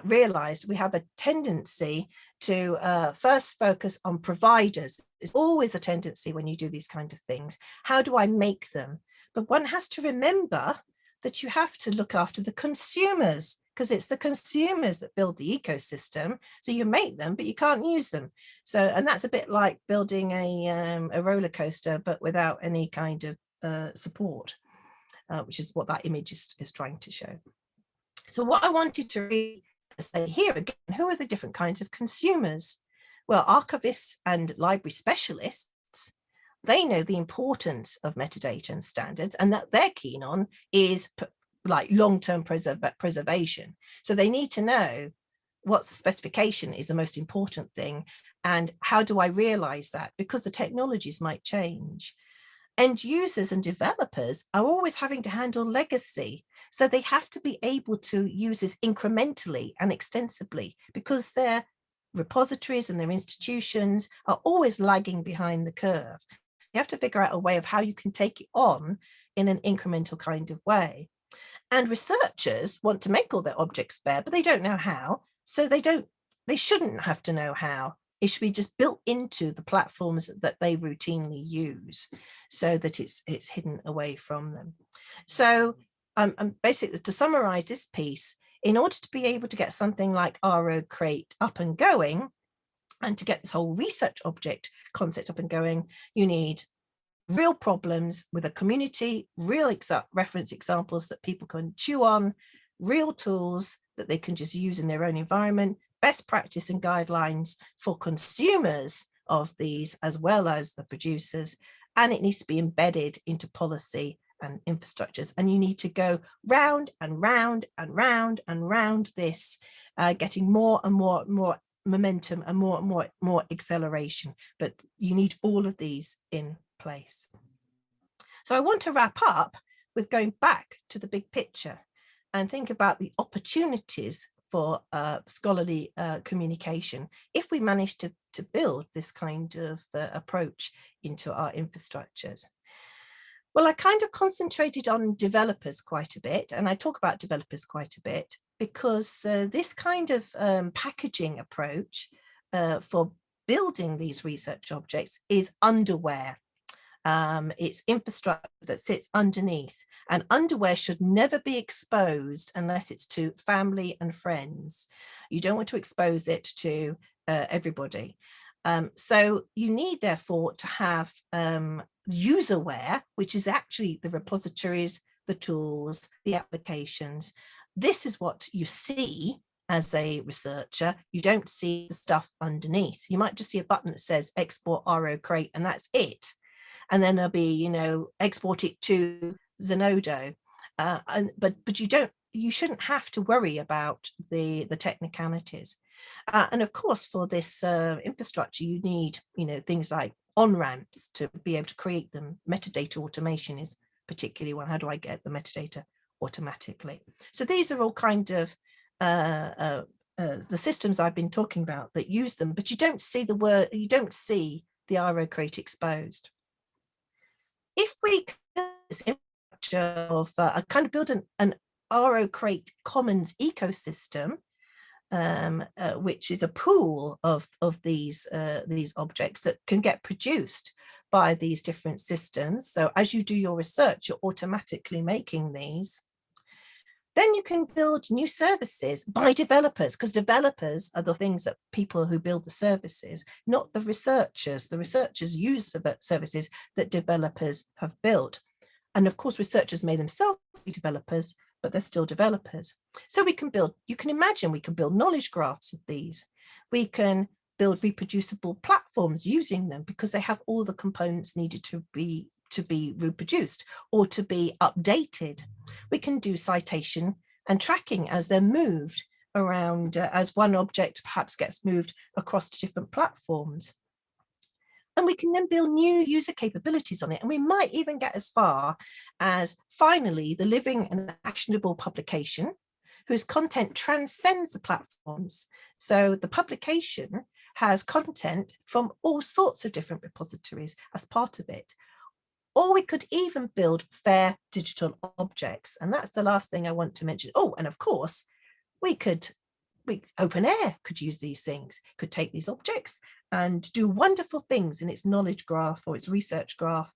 Speaker 3: realized we have a tendency to first focus on providers. It's always a tendency when you do these kind of things. How do I make them? But one has to remember that you have to look after the consumers, because it's the consumers that build the ecosystem. So you make them, but you can't use them. So, and that's a bit like building a roller coaster, but without any kind of support, which is what that image is trying to show. So what I wanted to really say here again, who are the different kinds of consumers? Well, archivists and library specialists, they know the importance of metadata and standards, and that they're keen on is like long-term preservation. So they need to know what specification is the most important thing, and how do I realize that, because the technologies might change. End users and developers are always having to handle legacy. So they have to be able to use this incrementally and extensively, because their repositories and their institutions are always lagging behind the curve. You have to figure out a way of how you can take it on in an incremental kind of way. And researchers want to make all their objects fair, but they don't know how. So they shouldn't have to know how. It should be just built into the platforms that they routinely use, so that it's hidden away from them. So basically, to summarize this piece, in order to be able to get something like RO Crate up and going, and to get this whole research object concept up and going, you need real problems with a community, real reference examples that people can chew on, real tools that they can just use in their own environment, best practice and guidelines for consumers of these as well as the producers, and it needs to be embedded into policy and infrastructures. And you need to go round and round and round and round this, getting more and more momentum and more acceleration. But you need all of these in place. So I want to wrap up with going back to the big picture and think about the opportunities for scholarly communication if we manage to build this kind of approach into our infrastructures. Well, I kind of concentrated on developers quite a bit, and I talk about developers quite a bit because this kind of packaging approach for building these research objects is underwear. It's infrastructure that sits underneath, and underwear should never be exposed unless it's to family and friends. You don't want to expose it to everybody. So you need, therefore, to have userware, which is actually the repositories, the tools, the applications. This is what you see as a researcher. You don't see the stuff underneath. You might just see a button that says export RO Crate, and that's it. And then there'll be, export it to Zenodo. But you shouldn't have to worry about the technicalities. And of course, for this infrastructure, you need, things like on-ramps to be able to create them. Metadata automation is particularly one. How do I get the metadata automatically? So these are all kind of the systems I've been talking about that use them, but you don't see the RO Crate exposed. If we structure of, I kind of built an RO Crate Commons ecosystem, which is a pool of these objects that can get produced by these different systems. So as you do your research, you're automatically making these. Then you can build new services by developers, because developers are the things that people who build the services, not the researchers. The researchers use the services that developers have built. And of course, researchers may themselves be developers, but they're still developers. So we can build, you can imagine, we can build knowledge graphs of these. We can build reproducible platforms using them because they have all the components needed to be reproduced or to be updated. We can do citation and tracking as they're moved around, as one object perhaps gets moved across to different platforms. And we can then build new user capabilities on it. And we might even get as far as finally the living and actionable publication whose content transcends the platforms. So the publication has content from all sorts of different repositories as part of it. Or we could even build fair digital objects. And that's the last thing I want to mention. Oh, and of course, OpenAIRE could use these things, could take these objects and do wonderful things in its knowledge graph or its research graph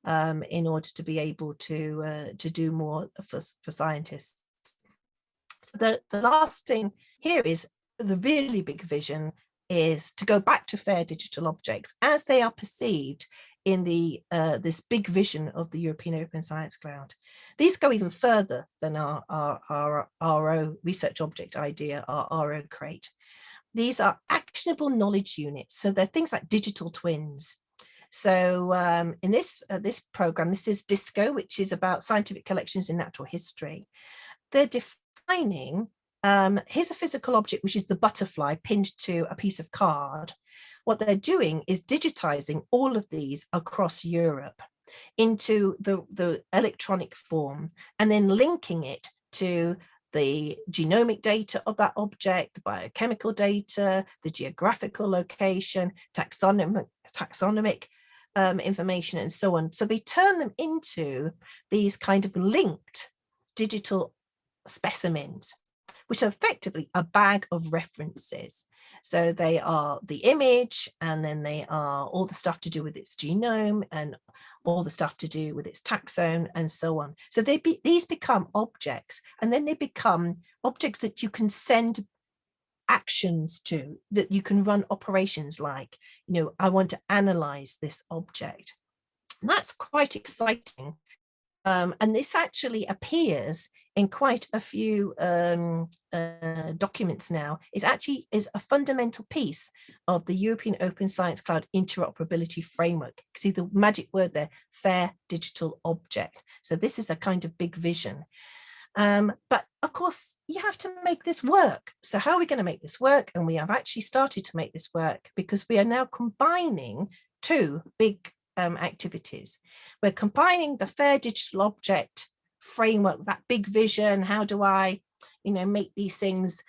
Speaker 3: in order to be able to do more for scientists. So the last thing here is the really big vision is to go back to fair digital objects as they are perceived in the this big vision of the European Open Science Cloud. These go even further than our RO research object idea, our RO Crate. These are actionable knowledge units. So they're things like digital twins. So in this program, this is DISCO, which is about scientific collections in natural history. They're defining, here's a physical object, which is the butterfly pinned to a piece of card. What they're doing is digitizing all of these across Europe into the electronic form and then linking it to the genomic data of that object, the biochemical data, the geographical location, taxonomic information, and so on. So they turn them into these kind of linked digital specimens, which are effectively a bag of references. So they are the image, and then they are all the stuff to do with its genome and all the stuff to do with its taxon and so on. So these become objects, and then they become objects that you can send actions to, that you can run operations like, you know, I want to analyze this object. And that's quite exciting. And this actually appears in quite a few documents now. It actually is a fundamental piece of the European Open Science Cloud interoperability framework. See the magic word there, fair digital object. So this is a kind of big vision. But of course, you have to make this work. So how are we going to make this work? And we have actually started to make this work because we are now combining two big activities. We're combining the fair digital object framework, that big vision. How do I, you know, make these things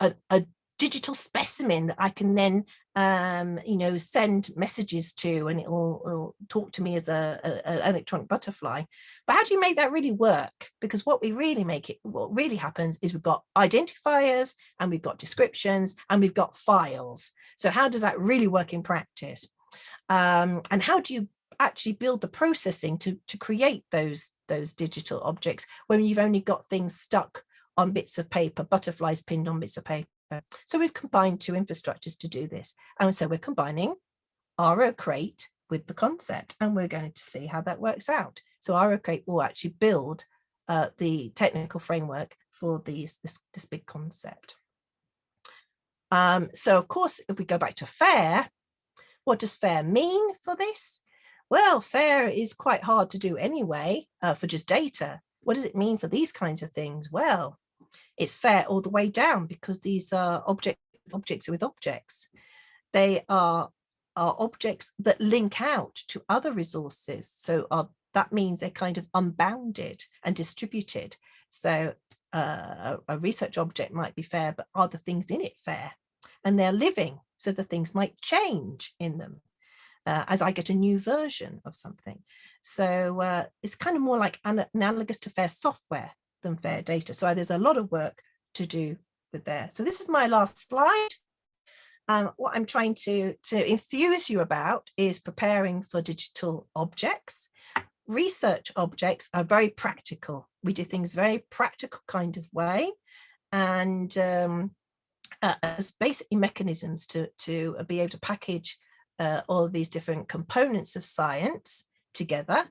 Speaker 3: like a digital specimen that I can then, you know, send messages to, and it will talk to me as an electronic butterfly. But how do you make that really work? Because what really happens is we've got identifiers, and we've got descriptions, and we've got files. So how does that really work in practice? And how do you actually build the processing to create those digital objects when you've only got things stuck on bits of paper, butterflies pinned on bits of paper? So we've combined two infrastructures to do this. And so we're combining RO Crate with the concept, and we're going to see how that works out. So RO Crate will actually build the technical framework for this big concept. So of course, if we go back to FAIR, what does FAIR mean for this? Well, FAIR is quite hard to do anyway for just data. What does it mean for these kinds of things? Well, it's FAIR all the way down because these are objects with objects. They are objects that link out to other resources. So that means they're kind of unbounded and distributed. So a research object might be FAIR, but are the things in it FAIR? And they're living, so the things might change in them as I get a new version of something. So it's kind of more like analogous to FAIR software than FAIR data. So there's a lot of work to do with there. So this is my last slide. What I'm trying to enthuse you about is preparing for digital objects. Research objects are very practical. We do things very practical kind of way, and as basically mechanisms to be able to package all of these different components of science together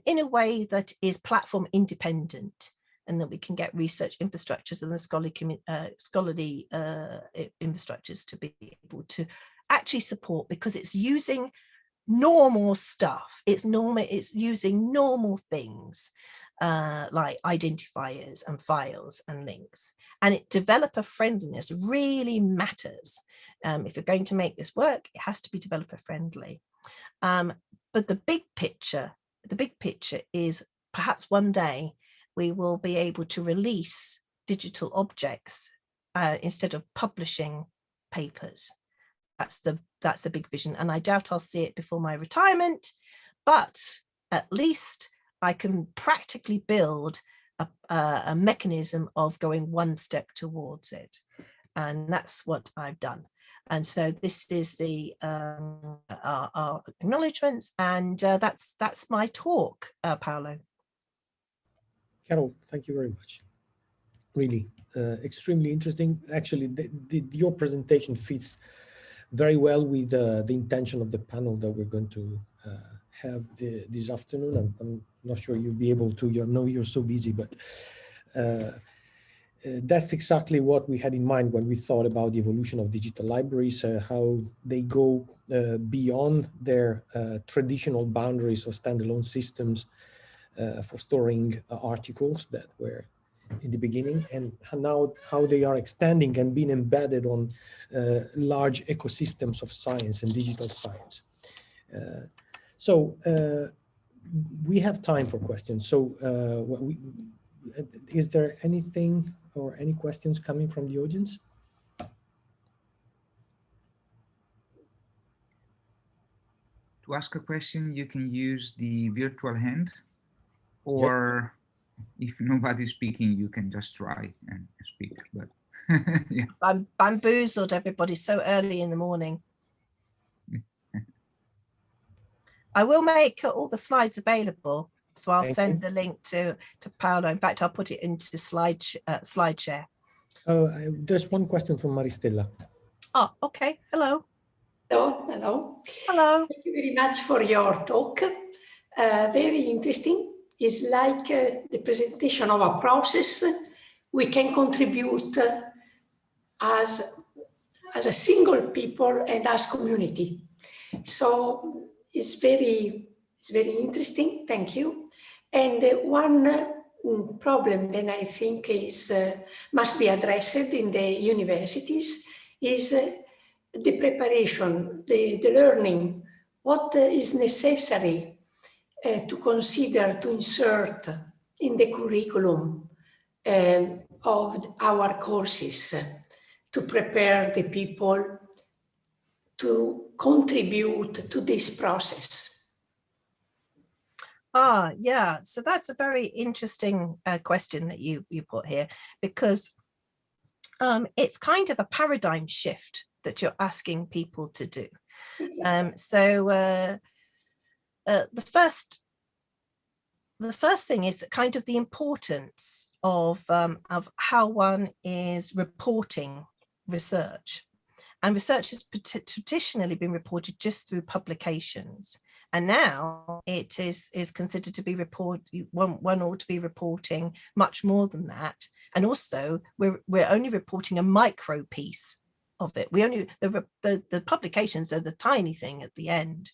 Speaker 3: in a way that is platform independent, and that we can get research infrastructures and the scholarly infrastructures to be able to actually support, because it's using normal stuff. It's using normal things like identifiers and files and links. And developer friendliness really matters. If you're going to make this work, it has to be developer friendly. But the big picture is perhaps one day we will be able to release digital objects instead of publishing papers. That's the big vision, and I doubt I'll see it before my retirement, but at least I can practically build a mechanism of going one step towards it, and that's what I've done. And so this is the our acknowledgements, and that's my talk, Paolo.
Speaker 2: Carole, thank you very much. Really extremely interesting. Actually, your presentation fits very well with the intention of the panel that we're going to have this afternoon. I'm not sure you'll be able to, I know you're so busy, but that's exactly what we had in mind when we thought about the evolution of digital libraries, how they go beyond their traditional boundaries of standalone systems for storing articles that were in the beginning, and now how they are extending and being embedded on large ecosystems of science and digital science. So we have time for questions. So is there anything or any questions coming from the audience?
Speaker 1: To ask a question, you can use the virtual hand, or if nobody's speaking, you can just try and speak. But yeah.
Speaker 3: I'm bamboozled, everybody, so early in the morning. I will make all the slides available, so I'll send the link to Paolo. In fact, I'll put it into SlideShare.
Speaker 2: There's one question from Maristella.
Speaker 3: Oh, okay. Hello.
Speaker 4: Hello. Hello.
Speaker 3: Hello.
Speaker 4: Thank you very much for your talk. Very interesting. It's like the presentation of a process we can contribute as a single people and as community. So it's very interesting. Thank you. And one problem that I think is must be addressed in the universities is the preparation, the learning, what is necessary to consider to insert in the curriculum of our courses to prepare the people to contribute to this process.
Speaker 3: Yeah, so that's a very interesting question that you put here, because it's kind of a paradigm shift that you're asking people to do. Exactly. The first thing is kind of the importance of how one is reporting research. And research has traditionally been reported just through publications. And now it is considered to be one ought to be reporting much more than that. And also we're only reporting a micro piece of it. The publications are the tiny thing at the end.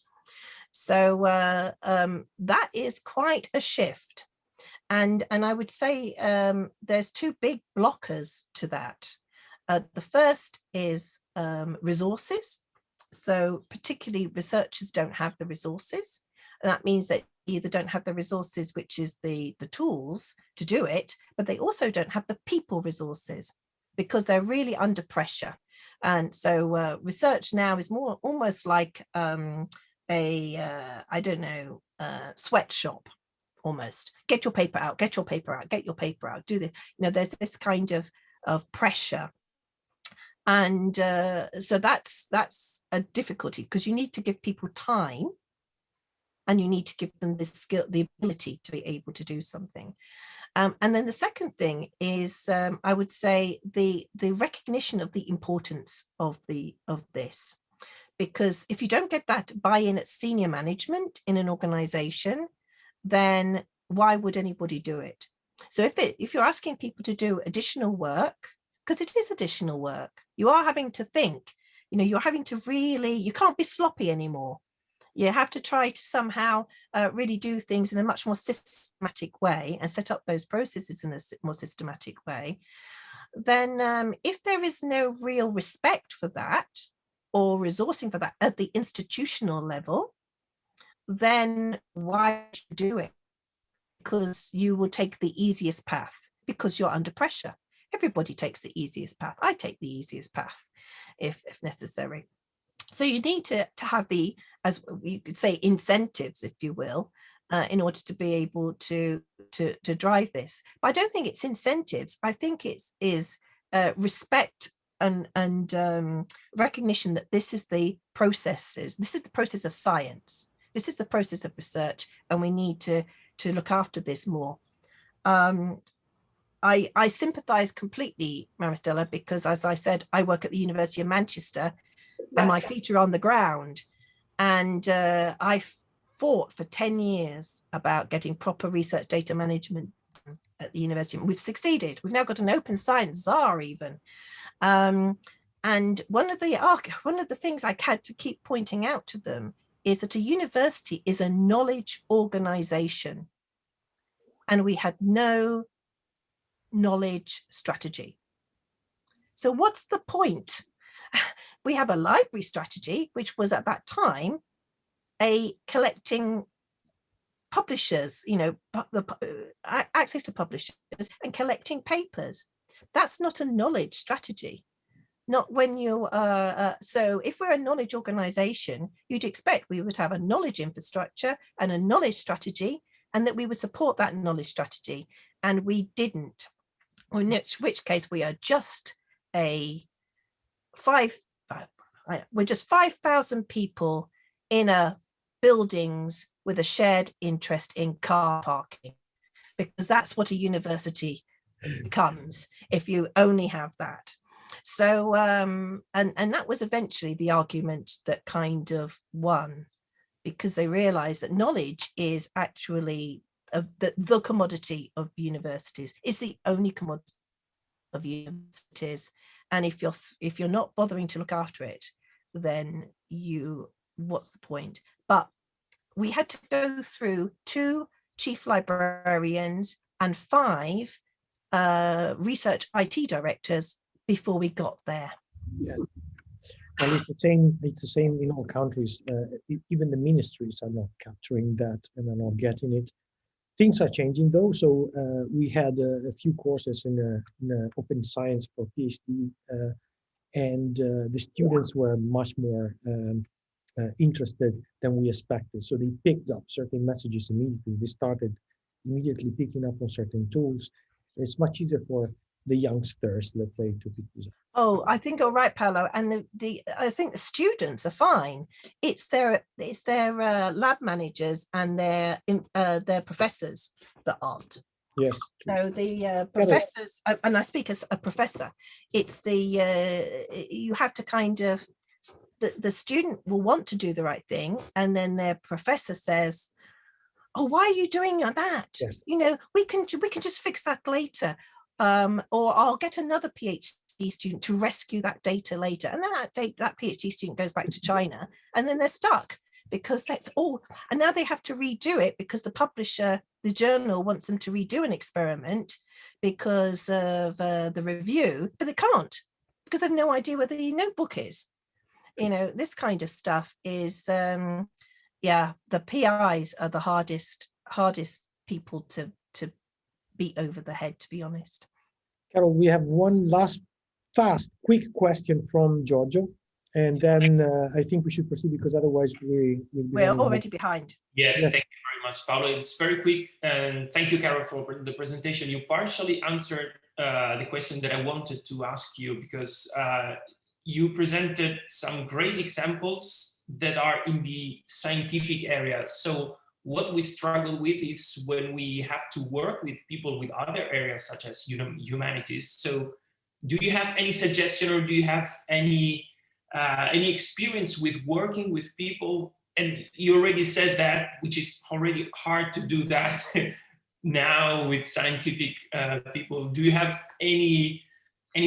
Speaker 3: So that is quite a shift. And I would say there's two big blockers to that. The first is resources. So particularly researchers don't have the resources. And that means that either don't have the resources, which is the tools to do it, but they also don't have the people resources because they're really under pressure. And so research now is almost like I don't know, sweatshop almost. Get your paper out, get your paper out, get your paper out, do this. There's this kind of pressure. And so that's a difficulty, because you need to give people time, and you need to give them the skill, the ability to be able to do something. And then the second thing is, I would say, the recognition of the importance of this. Because if you don't get that buy-in at senior management in an organization, then why would anybody do it? So if you're asking people to do additional work, because it is additional work, you are having to think, you're having to really, you can't be sloppy anymore. You have to try to somehow really do things in a much more systematic way and set up those processes in a more systematic way. Then if there is no real respect for that, or resourcing for that at the institutional level, then why should you do it? Because you will take the easiest path, because you're under pressure. Everybody takes the easiest path. I take the easiest path if necessary. So you need to have the, as you could say, incentives, if you will, in order to be able to drive this. But I don't think it's incentives. I think it is respect and recognition that this is the processes. This is the process of science. This is the process of research, and we need to look after this more. I sympathise completely, Maristella, because, as I said, I work at the University of Manchester, and my feet are on the ground. And I fought for 10 years about getting proper research data management at the university. We've succeeded. We've now got an open science czar even. And one of the things I had to keep pointing out to them is that a university is a knowledge organization, and we had no knowledge strategy. So what's the point? We have a library strategy, which was at that time a collecting publishers, access to publishers and collecting papers. That's not a knowledge strategy. Not when you so if we're a knowledge organization, you'd expect we would have a knowledge infrastructure and a knowledge strategy, and that we would support that knowledge strategy, and we didn't. In which case we are just we're just 5,000 people in a buildings with a shared interest in car parking, because that's what a university becomes if you only have that. So and that was eventually the argument that kind of won, because they realized that knowledge is actually the commodity of universities. It's the only commodity of universities, and if you're not bothering to look after it, then what's the point? But we had to go through 2 chief librarians and 5 research IT directors before we got there.
Speaker 2: Yeah. And it's the same in all countries. Even the ministries are not capturing that and are not getting it. Things are changing though. So we had a few courses in open science for PhD, and the students were much more interested than we expected. So they picked up certain messages immediately. They started immediately picking up on certain tools. It's much easier for the youngsters, let's say, to pick this up.
Speaker 3: Oh, I think you're right, Paolo. And I think the students are fine. It's their lab managers and their professors that aren't.
Speaker 2: Yes. True.
Speaker 3: So the professors, and I speak as a professor, it's you have to kind of, the student will want to do the right thing, and then their professor says, oh, why are you doing that?
Speaker 2: Yes.
Speaker 3: We can just fix that later. Or I'll get another PhD student to rescue that data later. And then that PhD student goes back to China, and then they're stuck, because that's all. And now they have to redo it because the publisher, the journal, wants them to redo an experiment because of the review, but they can't, because they have no idea where the notebook is. This kind of stuff is, the PIs are the hardest people to beat over the head, to be honest.
Speaker 2: Carole, we have one last quick question from Giorgio, And then I think we should proceed because otherwise we'll be
Speaker 3: We're
Speaker 2: running
Speaker 3: already behind.
Speaker 5: Yes,
Speaker 2: Yes.
Speaker 5: thank you very much, Paolo. It's very quick, and thank you, Carole, for the presentation. You partially answered the question that I wanted to ask you, because you presented some great examples that are in the scientific area. So what we struggle with is when we have to work with people with other areas, such as humanities. So do you have any suggestion, or do you have any experience with working with people? And you already said that, which is already hard to do that now with scientific people. Do you have any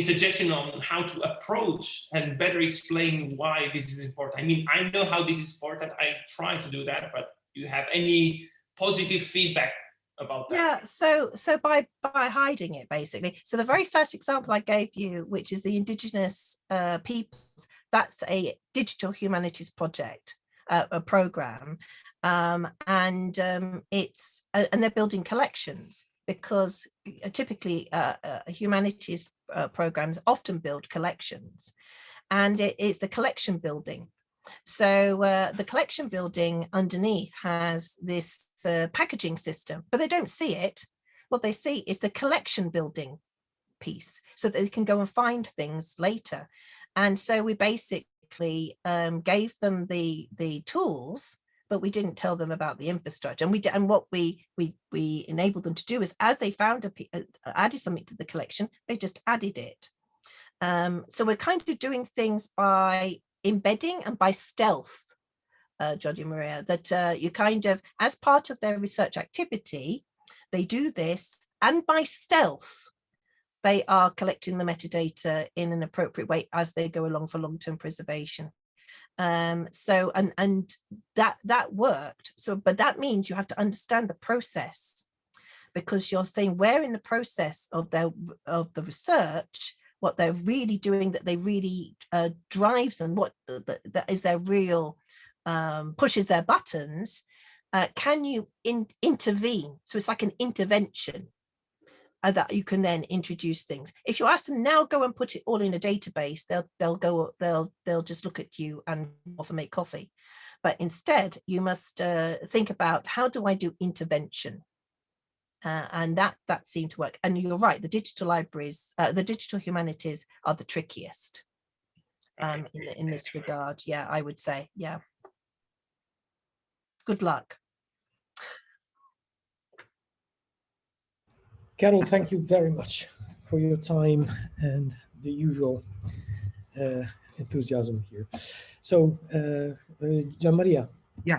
Speaker 5: suggestion on how to approach and better explain why this is important? I mean, I know how this is important. I try to do that, but do you have any positive feedback about that?
Speaker 3: Yeah, so by hiding it, basically. So the very first example I gave you, which is the indigenous peoples, that's a digital humanities project, a program, and they're building collections, because typically humanities programs often build collections, and it's the collection building. So the collection building underneath has this packaging system, but they don't see it. What they see is the collection building piece, so that they can go and find things later. And so we basically gave them the tools, but we didn't tell them about the infrastructure. And what we enabled them to do is, as they found added something to the collection, they just added it. So we're kind of doing things by embedding and by stealth, Jody Maria, that you kind of, as part of their research activity, they do this, and by stealth, they are collecting the metadata in an appropriate way as they go along for long-term preservation. So that worked. So, but that means you have to understand the process, because you're saying where in the process of the research, what they're really doing, that they really drives them, what that is their real pushes their buttons. Can you intervene? So it's like an intervention that you can then introduce things. If you ask them now, go and put it all in a database, they'll just look at you and offer make coffee. But instead, you must think about, how do I do intervention? And that seemed to work. And you're right, the digital libraries, the digital humanities are the trickiest in this regard. Yeah, I would say, yeah. Good luck.
Speaker 2: Carole, thank you very much for your time and the usual enthusiasm here. So, Gian Maria.
Speaker 1: Yeah.